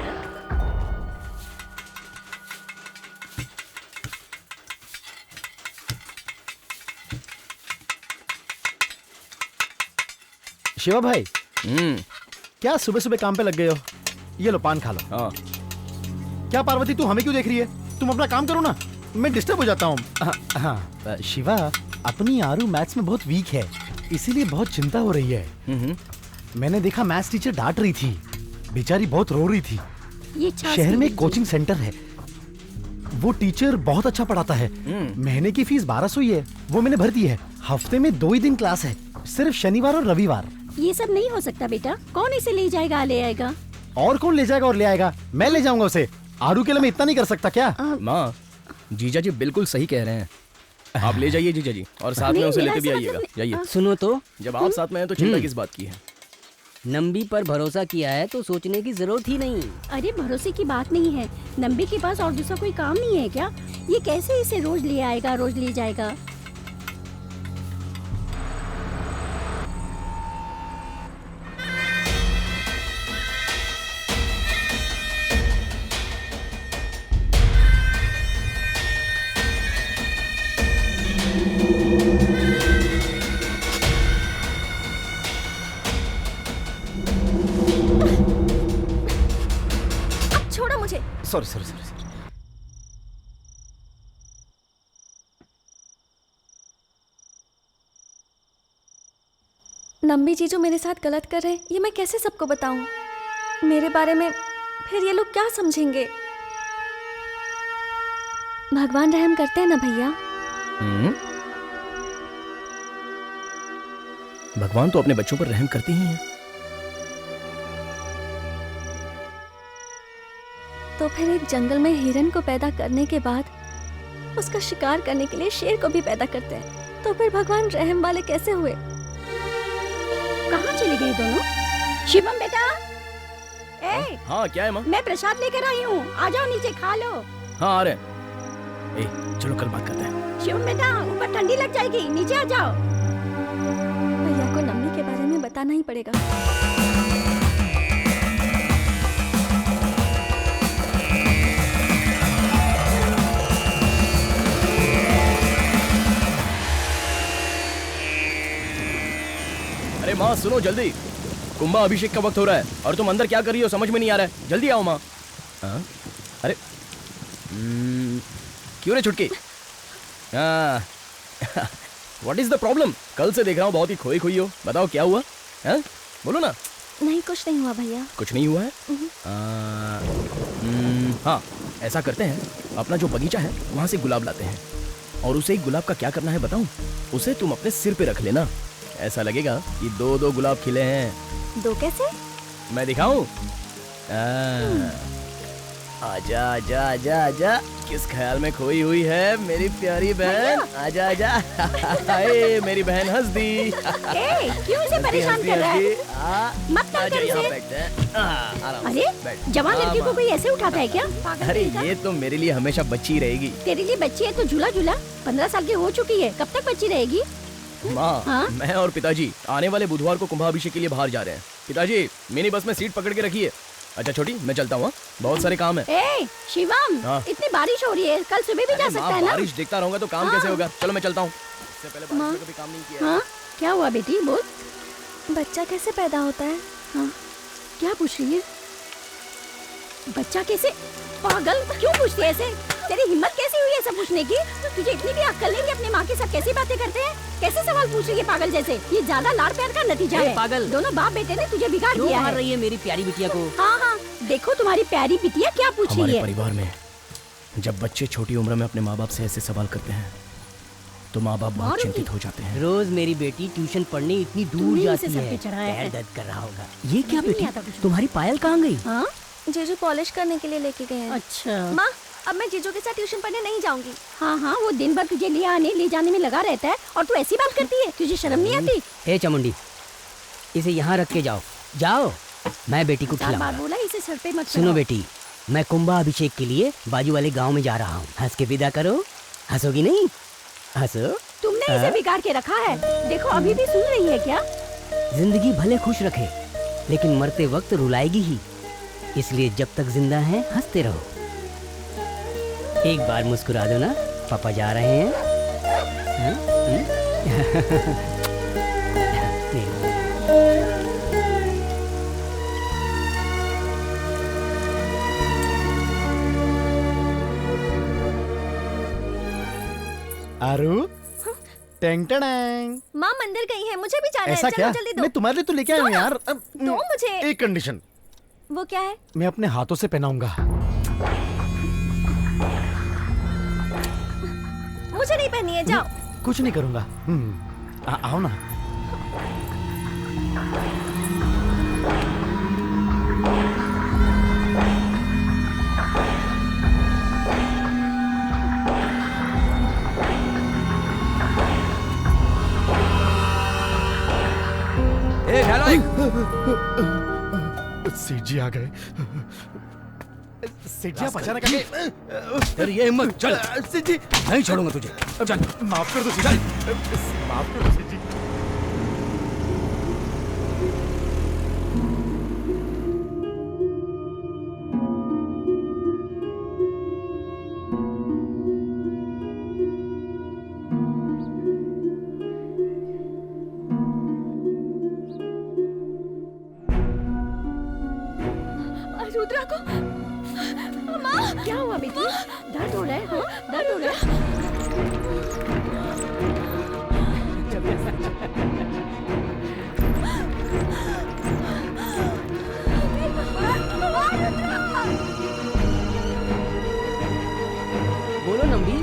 शिवा भाई, क्या सुबह सुबह काम पे लग गए हो? ये लो पान खा लो। हाँ। क्या पार्वती, तू हमें क्यों देख रही है? तुम अपना काम करो ना, मैं डिस्टर्ब हो जाता हूँ। हाँ शिवा, अपनी आरू मैथ्स में बहुत वीक है, इसीलिए बहुत चिंता हो रही है। मैंने देखा मैथ्स टीचर डांट रही थी, बेचारी बहुत रो रही थी। ये शहर में एक कोचिंग सेंटर है, वो टीचर बहुत अच्छा पढ़ाता है। महीने की फीस 1200 ही है, वो मैंने भर दी है। हफ्ते में 2 ही दिन क्लास है, सिर्फ शनिवार और रविवार। ये सब नहीं हो सकता बेटा। कौन इसे ले जाएगा ले आएगा? और कौन ले जाएगा और ले आएगा? मैं ले जाऊंगा उसे। आरू के लिए मैं इतना नहीं कर सकता क्या? माँ, जीजा जी बिल्कुल सही कह रहे हैं। आप ले जाइए जीजा जी, और साथ में उसे लेते भी आइएगा। जाइए। सुनो तो, जब आप साथ में हैं तो चिंता किस बात की है? नंबी पर भरोसा किया है तो सोचने की जरूरत ही नहीं। अरे भरोसे की बात नहीं है, नंबी के पास और दूसरा कोई काम नहीं है क्या? ये कैसे इसे रोज ले आएगा, रोज ले जाएगा? छोड़ो मुझे। Sorry sorry sorry sorry. Nambi जीजू मेरे साथ गलत कर रहे हैं, ये मैं कैसे सबको बताऊं? मेरे बारे में फिर ये लोग क्या समझेंगे? भगवान रहम करते हैं ना भैया। भगवान तो अपने बच्चों पर रहम करते ही हैं। तो फिर एक जंगल में हिरन को पैदा करने के बाद उसका शिकार करने के लिए शेर को भी पैदा करते हैं, तो फिर भगवान रहम वाले कैसे हुए? कहाँ चले गए दोनों? शिवम बेटा, ए, हाँ क्या है माँ? मैं प्रसाद लेकर आई हूँ, आ जाओ नीचे खा लो। हाँ आ रहे हैं। ए, चलो कल बात करते हैं। शिवम बेटा, ऊपर ठंडी लग जाएगी, नीचे आ जाओ। भैया को नम्मी के बारे में बताना ही पड़ेगा। अरे माँ सुनो जल्दी, कुंभा अभिषेक का वक्त हो रहा है और तुम अंदर क्या कर रही हो समझ में नहीं आ रहा है। जल्दी आओ माँ। अरे क्यों रे छुटकी? What is the problem? कल से देख रहा हूँ बहुत ही खोई खोई हो। बताओ क्या हुआ है? बोलो ना। नहीं कुछ नहीं हुआ भैया। कुछ नहीं हुआ है? हाँ ऐसा करते हैं, अपना जो बगीचा है वहाँ से गुलाब लाते हैं और उसे एक गुलाब का क्या करना है बताऊँ? उसे तुम अपने सिर पे रख लेना, ऐसा लगेगा कि 2-2 गुलाब खिले हैं। 2 कैसे? मैं दिखाऊं? आजा आजा आजा आजा, किस ख्याल में खोई हुई है मेरी प्यारी बहन? आजा आजा। हाय मेरी बहन हंस दी। क्यों इसे परेशान कर रहा है? मत तंग कर इसे। अरे जवान लड़की को कोई ऐसे उठाता है क्या? अरे ये तो मेरे लिए हमेशा बच्ची रहेगी। तेरे लिए बच्ची है तो झूला झूला। 15 साल की हो चुकी है, कब तक बच्ची रहेगी? माँ, मैं और पिताजी आने वाले बुधवार को कुंभाभिषेक के लिए बाहर जा रहे हैं। पिताजी मिनी बस में सीट पकड़ के रखिए। अच्छा छोटी, मैं चलता हूँ, बहुत सारे काम है। ए, शिवम, इतनी बारिश हो रही है, कल सुबह भी जा सकता है ना? बारिश देखता रहूंगा तो काम कैसे होगा? चलो मैं चलता हूँ। इससे पहले बारिश में कभी काम नहीं किया। हाँ, क्या हुआ बेटी? बोल। बच्चा कैसे पैदा होता है? हाँ, क्या पूछ रही है? बच्चा कैसे? पागल, क्यों पूछती है ऐसे? तेरी हिम्मत कैसी हुई है सब पूछने की? तुझे इतनी भी अक्ल नहीं कि अपने माँ के साथ कैसी बातें करते हैं? कैसे सवाल पूछ रही है पागल जैसे? ये ज्यादा लाड़ प्यार का नतीजा है। पागल, दोनों बाप बेटे ने तुझे बिगाड़ दिया है। मार रही है मेरी प्यारी बिटिया को। हाँ हाँ, देखो तुम्हारी प्यारी बिटिया क्या पूछ रही है। हमारे परिवार में जब बच्चे छोटी उम्र में अपने माँ बाप से ऐसे सवाल करते हैं तो माँ बाप बहुत चिंतित हो जाते हैं। रोज मेरी बेटी ट्यूशन पढ़ने इतनी दूर जाती है, पैर दर्द कर रहा होगा। ये क्या बेटी, तुम्हारी पायल कहाँ गई? हाँ, जीजू पॉलिश करने के लिए लेके गए हैं। अच्छा माँ, अब मैं जीजू के साथ ट्यूशन पढ़ने नहीं जाऊंगी। हाँ हाँ, वो दिन भर तुझे ले जाने में लगा रहता है और तू ऐसी बात करती है, तुझे शर्म नहीं आती? हे चमुंडी, इसे यहाँ रख के जाओ। जाओ, मैं बेटी को खिलाऊंगा। बार बोला इसे सर पे मत सुनो बेटी, मैं कुंभा अभिषेक के लिए बाजू वाले गांव में जा रहा हूँ। हंस के विदा करो। हंसोगी नहीं? हंसो। तुमने इसे बिगाड़ के रखा है। देखो अभी भी सुन रही है क्या? जिंदगी भले खुश रखे, लेकिन मरते वक्त रुलाएगी ही। इसलिए जब तक जिंदा हैं हंसते रहो। एक बार मुस्कुरा दो ना, पापा जा रहे हैं। हाँ? आरू टेंग टेंग। माँ मंदिर गई है, मुझे भी जाना है। ऐसा चलो क्या? जल्दी दो। मैं तुम्हारे लिए तो लेके आया हूँ यार। दो मुझे। एक कंडीशन। वो क्या है? मैं अपने हाथों से पहनाऊंगा। मुझे नहीं पहनी है, जाओ। कुछ नहीं करूंगा। आओ ना। सेठ जी आ गए। सेठ जी आप अचानक आ गए। तेरी ये हिम्मत, चल। सेठ जी नहीं छोड़ूंगा तुझे। चल माफ कर दो सेठ जी। माफ कर दो सेठ जी। रुद्रा को माँ, क्या हुआ बेटी? दर्द हो रहा है? हाँ, दर्द हो रहा है? बोलो नंबी।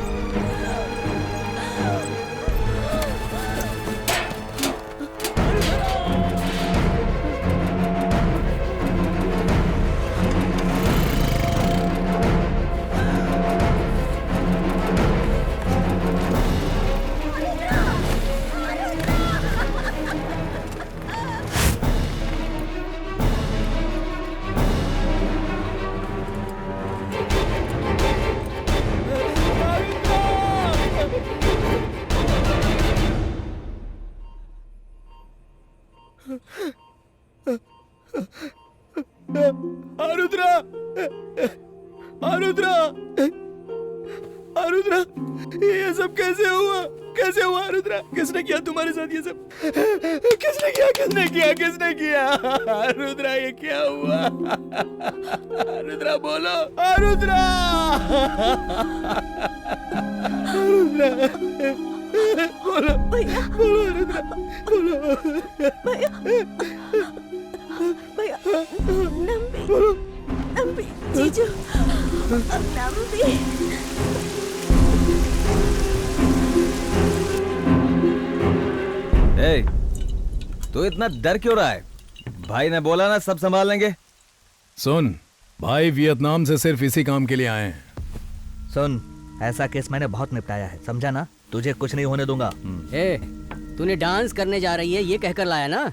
आरुद्रा, आरुद्रा, आरुद्रा, ये सब कैसे हुआ? कैसे हुआ आरुद्रा? किसने किया तुम्हारे साथ ये सब? किसने किया? किसने किया? किसने किया? आरुद्रा, ये क्या हुआ? आरुद्रा बोलो, आरुद्रा, आरुद्रा, बोलो, बोलो आरुद्रा, बोलो, भैया, नंबी, नंबी, जीजू, नंबी। ए, तू इतना डर क्यों रहा है? भाई ने बोला ना सब संभाल लेंगे। सुन, भाई वियतनाम से सिर्फ इसी काम के लिए आए हैं। सुन, ऐसा केस मैंने बहुत निपटाया है, समझा ना? तुझे कुछ नहीं होने दूंगा। ए, तूने डांस करने जा रही है ये कहकर लाया ना?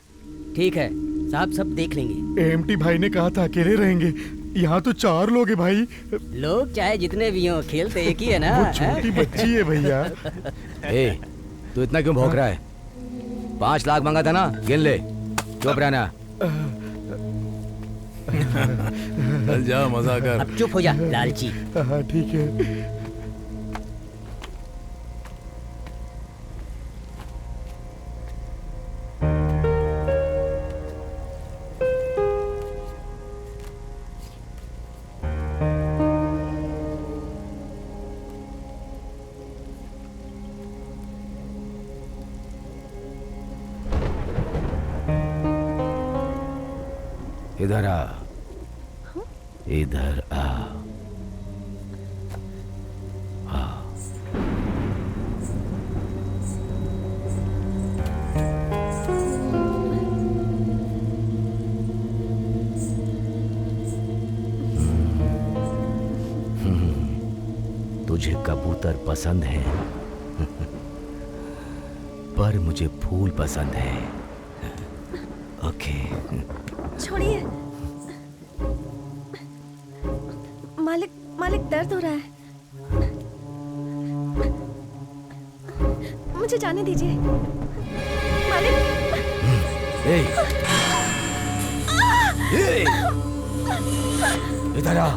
ठीक है, साहब सब देख लेंगे। एमटी भाई ने कहा था अकेले रहेंगे। यहाँ तो 4 लोग हैं भाई। लोग चाहे जितने भी हों, खेलते एक ही है ना। वो छोटी बच्ची है भैया। ए, तू इतना क्यों भौंक रहा है? 5 लाख मांगा था ना, गिन ले। चुप रहना। चल जा, मजा कर। अब चुप हो जा लालची। हाँ ठीक है। इधर आ, इधर आ, आ। तुझे कबूतर पसंद है पर मुझे फूल पसंद है। ओके। छोड़िए। मालिक, मालिक दर्द हो रहा है। मुझे जाने दीजिए। मालिक, इधर आ।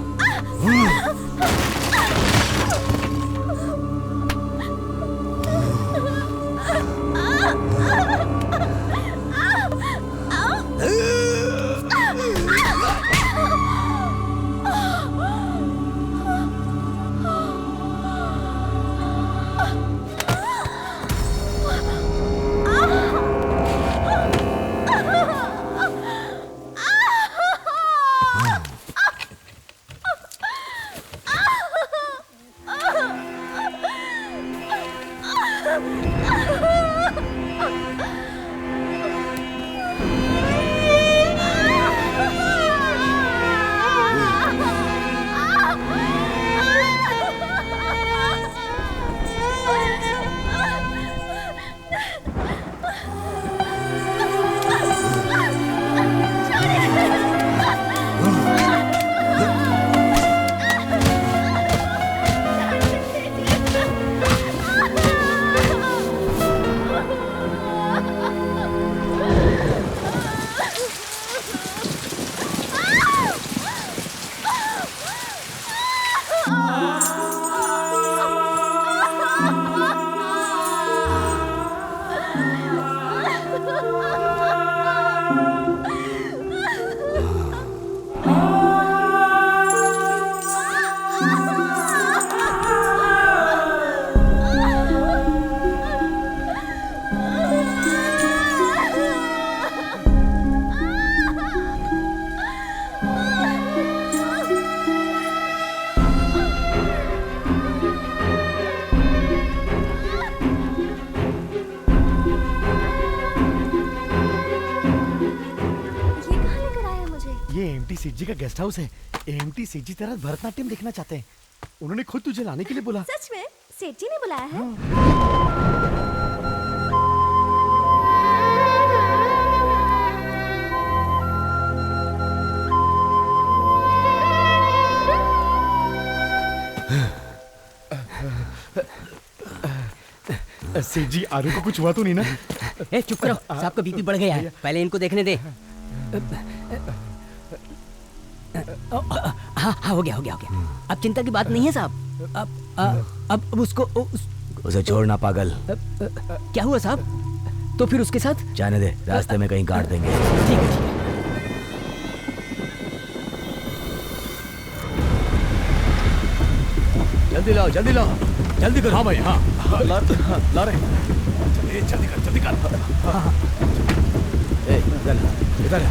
सेठ जी का गेस्ट हाउस है। एएमटी सेठ जी तेरा भरतनाट्यम देखना चाहते हैं। उन्होंने खुद तुझे लाने के लिए बोला। सच में सेठ जी ने बुलाया है? सेठ जी आरू को कुछ हुआ तो नहीं ना? ए चुप करो, साहब का बीपी बढ़ गया है, पहले इनको देखने दे। हाँ हाँ हो गया हो गया हो गया। अब चिंता की बात नहीं है साहब। अब उसको उसे छोड़ना पागल। क्या हुआ साहब? तो फिर उसके साथ जाने दे, रास्ते में कहीं काट देंगे। ठीक है ठीक है। जल्दी लाओ जल्दी लाओ जल्दी करो। हाँ भाई हाँ ला रहे हैं। जल्दी कर जल्दी कर। इधर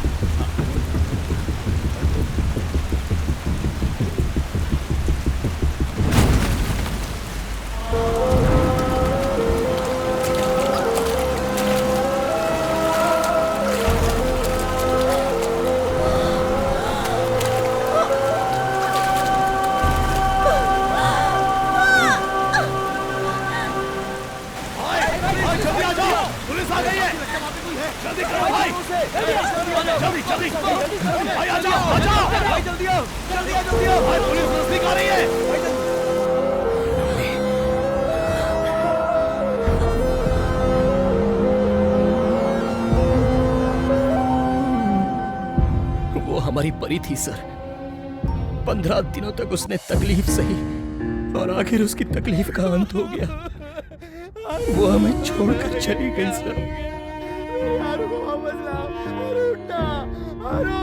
हमारी परी थी सर। 15 दिनों तक उसने तकलीफ सही और आखिर उसकी तकलीफ का अंत हो गया। वो हमें छोड़कर चली गई सर। आरू को वापस लाओ। आरू उठना। आरू।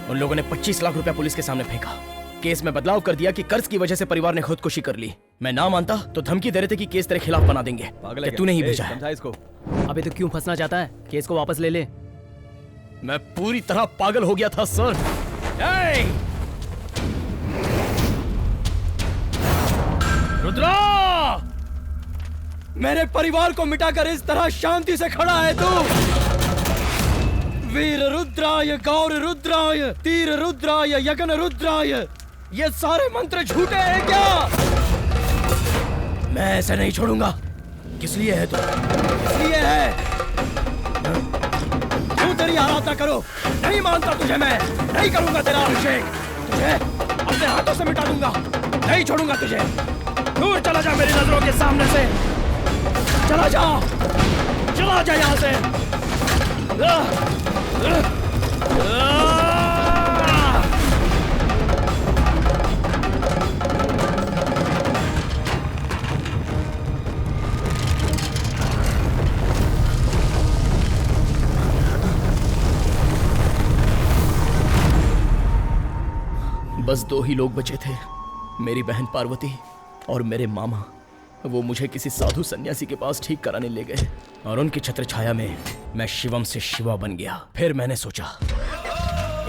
उन लोगों ने 25 लाख रुपया पुलिस के सामने फेंका। केस में बदलाव कर दिया कि कर्ज की वजह से परिवार ने खुदकुशी कर ली। मैं ना मानता तो धमकी दे रहे थे कि केस तेरे खिलाफ बना देंगे। कि तूने ही भेजा है। इसको। अबे तो क्यों फंसना चाहता है? केस को वापस ले ले। मैं पूरी तरह पागल हो गया था सर। रुद्रा, मेरे परिवार को मिटाकर इस तरह शांति से खड़ा है तू। वीर रुद्राय, गौर रुद्राय, तीर रुद्राय, यगन रुद्राय, ये सारे मंत्र झूठे हैं क्या? मैं ऐसे नहीं छोड़ूंगा। किस लिए है तू? किस लिए है? क्यों तेरी आराधना करो? नहीं मानता तुझे मैं। नहीं करूंगा तेरा अभिषेक। तुझे अपने हाथों से मिटा दूंगा। नहीं छोड़ूंगा तुझे। दूर चला जा मेरी नजरों के सामने से। चला जा, चला जा यहाँ से। बस दो ही लोग बचे थे, मेरी बहन पार्वती और मेरे मामा। वो मुझे किसी साधु सन्यासी के पास ठीक कराने ले गए और उनकी छत्र छाया में मैं शिवम से शिवा बन गया। फिर मैंने सोचा,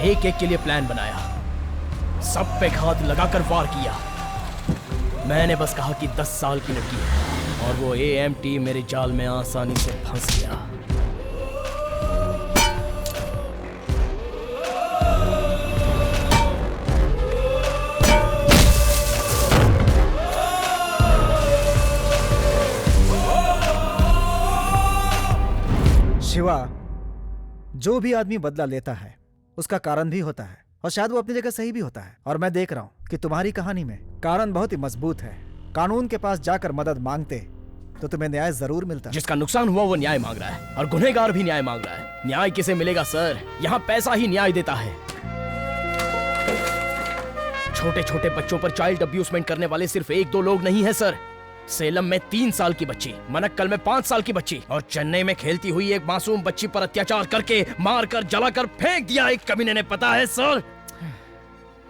एक एक के लिए प्लान बनाया, सब पे घात लगाकर वार किया। मैंने बस कहा कि 10 साल की लड़की है और वो AMT मेरे जाल में आसानी से फंस गया। शिवा, जो भी आदमी बदला लेता है उसका कारण भी होता है और शायद वो अपनी जगह सही भी होता है। और मैं देख रहा हूँ कि तुम्हारी कहानी में कारण बहुत ही मजबूत है। कानून के पास जाकर मदद मांगते तो तुम्हें न्याय जरूर मिलता। जिसका नुकसान हुआ वो न्याय मांग रहा है और गुनहगार भी न्याय मांग रहा है। न्याय किसे मिलेगा सर? यहाँ पैसा ही न्याय देता है। छोटे छोटे बच्चों पर चाइल्ड अब्यूजमेंट करने वाले सिर्फ 1-2 लोग नहीं है सर। सेलम में 3 साल की बच्ची, मनक्कल में 5 साल की बच्ची और चेन्नई में खेलती हुई एक मासूम बच्ची पर अत्याचार करके मारकर जलाकर फेंक दिया एक कमीने ने, पता है सर?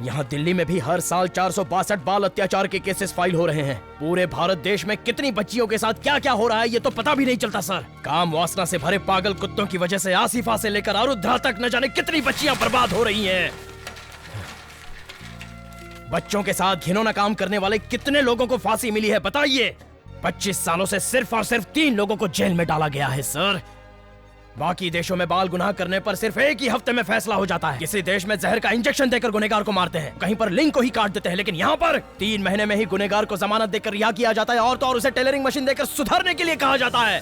यहाँ दिल्ली में भी हर साल 462 बाल अत्याचार के केसेस फाइल हो रहे हैं। पूरे भारत देश में कितनी बच्चियों के साथ क्या क्या हो रहा है ये तो पता भी नहीं चलता सर। काम वासना से भरे पागल कुत्तों की वजह से आसिफा से लेकर आरुद्रा तक न जाने कितनी बच्चियां बर्बाद हो रही हैं। बच्चों के साथ घिनौना काम करने वाले कितने लोगों को फांसी मिली है बताइए? 25 सालों से सिर्फ और सिर्फ 3 लोगों को जेल में डाला गया है सर। बाकी देशों में बाल गुनाह करने पर सिर्फ 1 ही हफ्ते में फैसला हो जाता है। किसी देश में जहर का इंजेक्शन देकर गुनहगार को मारते हैं, कहीं पर लिंग को ही काट देते हैं, लेकिन यहाँ पर 3 महीने में ही गुनहगार को जमानत देकर रिहा किया जाता है और तो और उसे टेलरिंग मशीन देकर सुधारने के लिए कहा जाता है।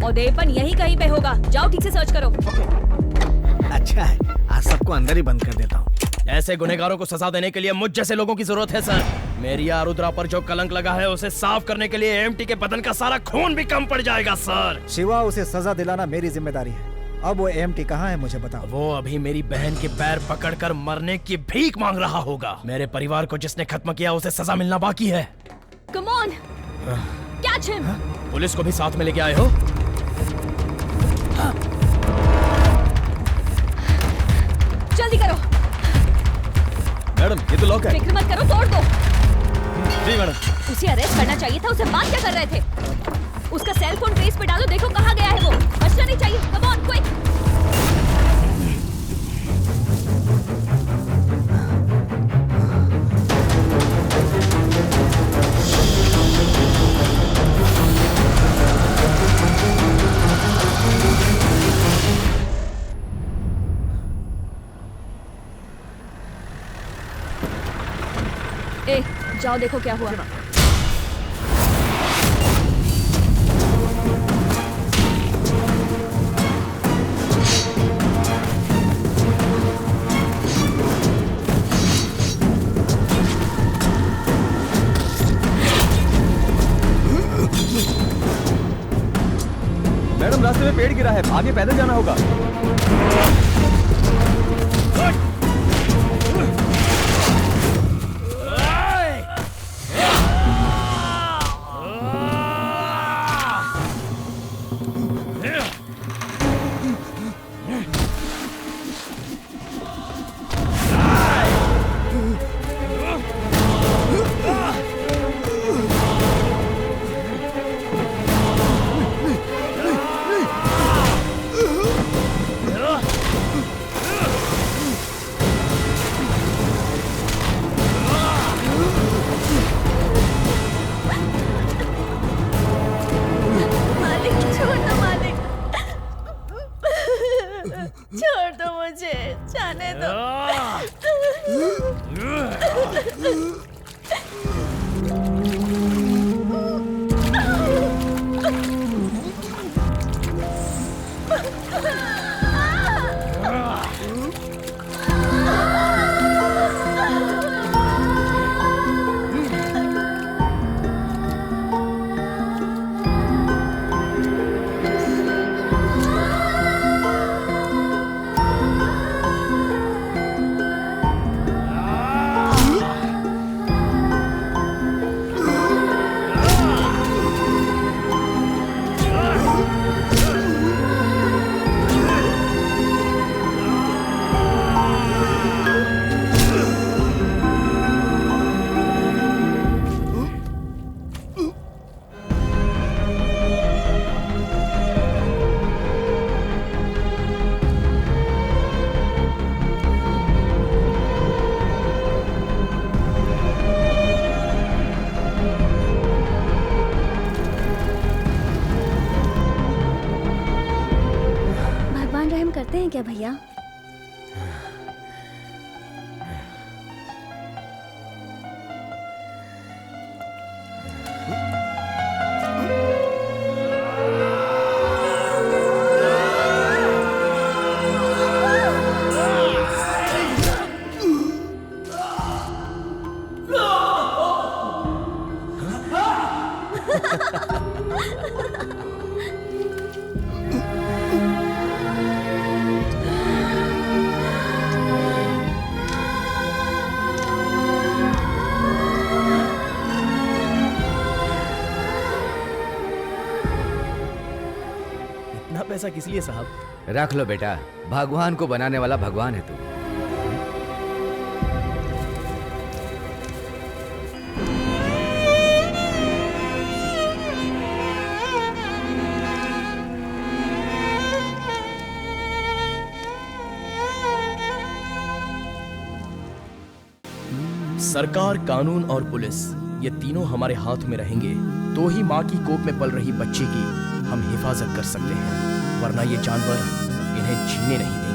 उदयपन यही कहीं पे होगा, जाओ ठीक से सर्च करो। अच्छा है, आज सबको अंदर ही बंद कर देता हूँ। ऐसे गुनहगारों को सजा देने के लिए मुझ जैसे लोगों की जरूरत है सर। मेरी आरुद्रा पर जो कलंक लगा है उसे साफ करने के लिए AMT के बदन का सारा खून भी कम पड़ जाएगा सर। शिवा, उसे सजा दिलाना मेरी जिम्मेदारी है। अब वो AMT कहाँ है मुझे बताओ। वो अभी मेरी बहन के पैर पकड़कर मरने की भीख मांग रहा होगा। मेरे परिवार को जिसने खत्म किया उसे सजा मिलना बाकी है। Come on, catch him. Police को भी साथ में लेके आए हो? Okay. फिक्र मत करो, तोड़ दो। जी मैडम। उसे अरेस्ट करना चाहिए था, उसे बात क्या कर रहे थे? उसका सेल फोन ट्रेस पे डालो, देखो कहाँ गया है वो। बचना नहीं चाहिए। Come on, quick. ए, जाओ देखो क्या हुआ। मैडम रास्ते में पेड़ गिरा है, आगे पैदल जाना होगा। छोड़ दो मुझे, जाने दो। करते हैं क्या भैया? पैसा किस लिए साहब? रख लो बेटा, भगवान को बनाने वाला भगवान है तू। सरकार, कानून और पुलिस, ये तीनों हमारे हाथ में रहेंगे तो ही माँ की कोख में पल रही बच्ची की हम हिफाजत कर सकते हैं, वरना ये जानवर इन्हें जीने नहीं देंगे।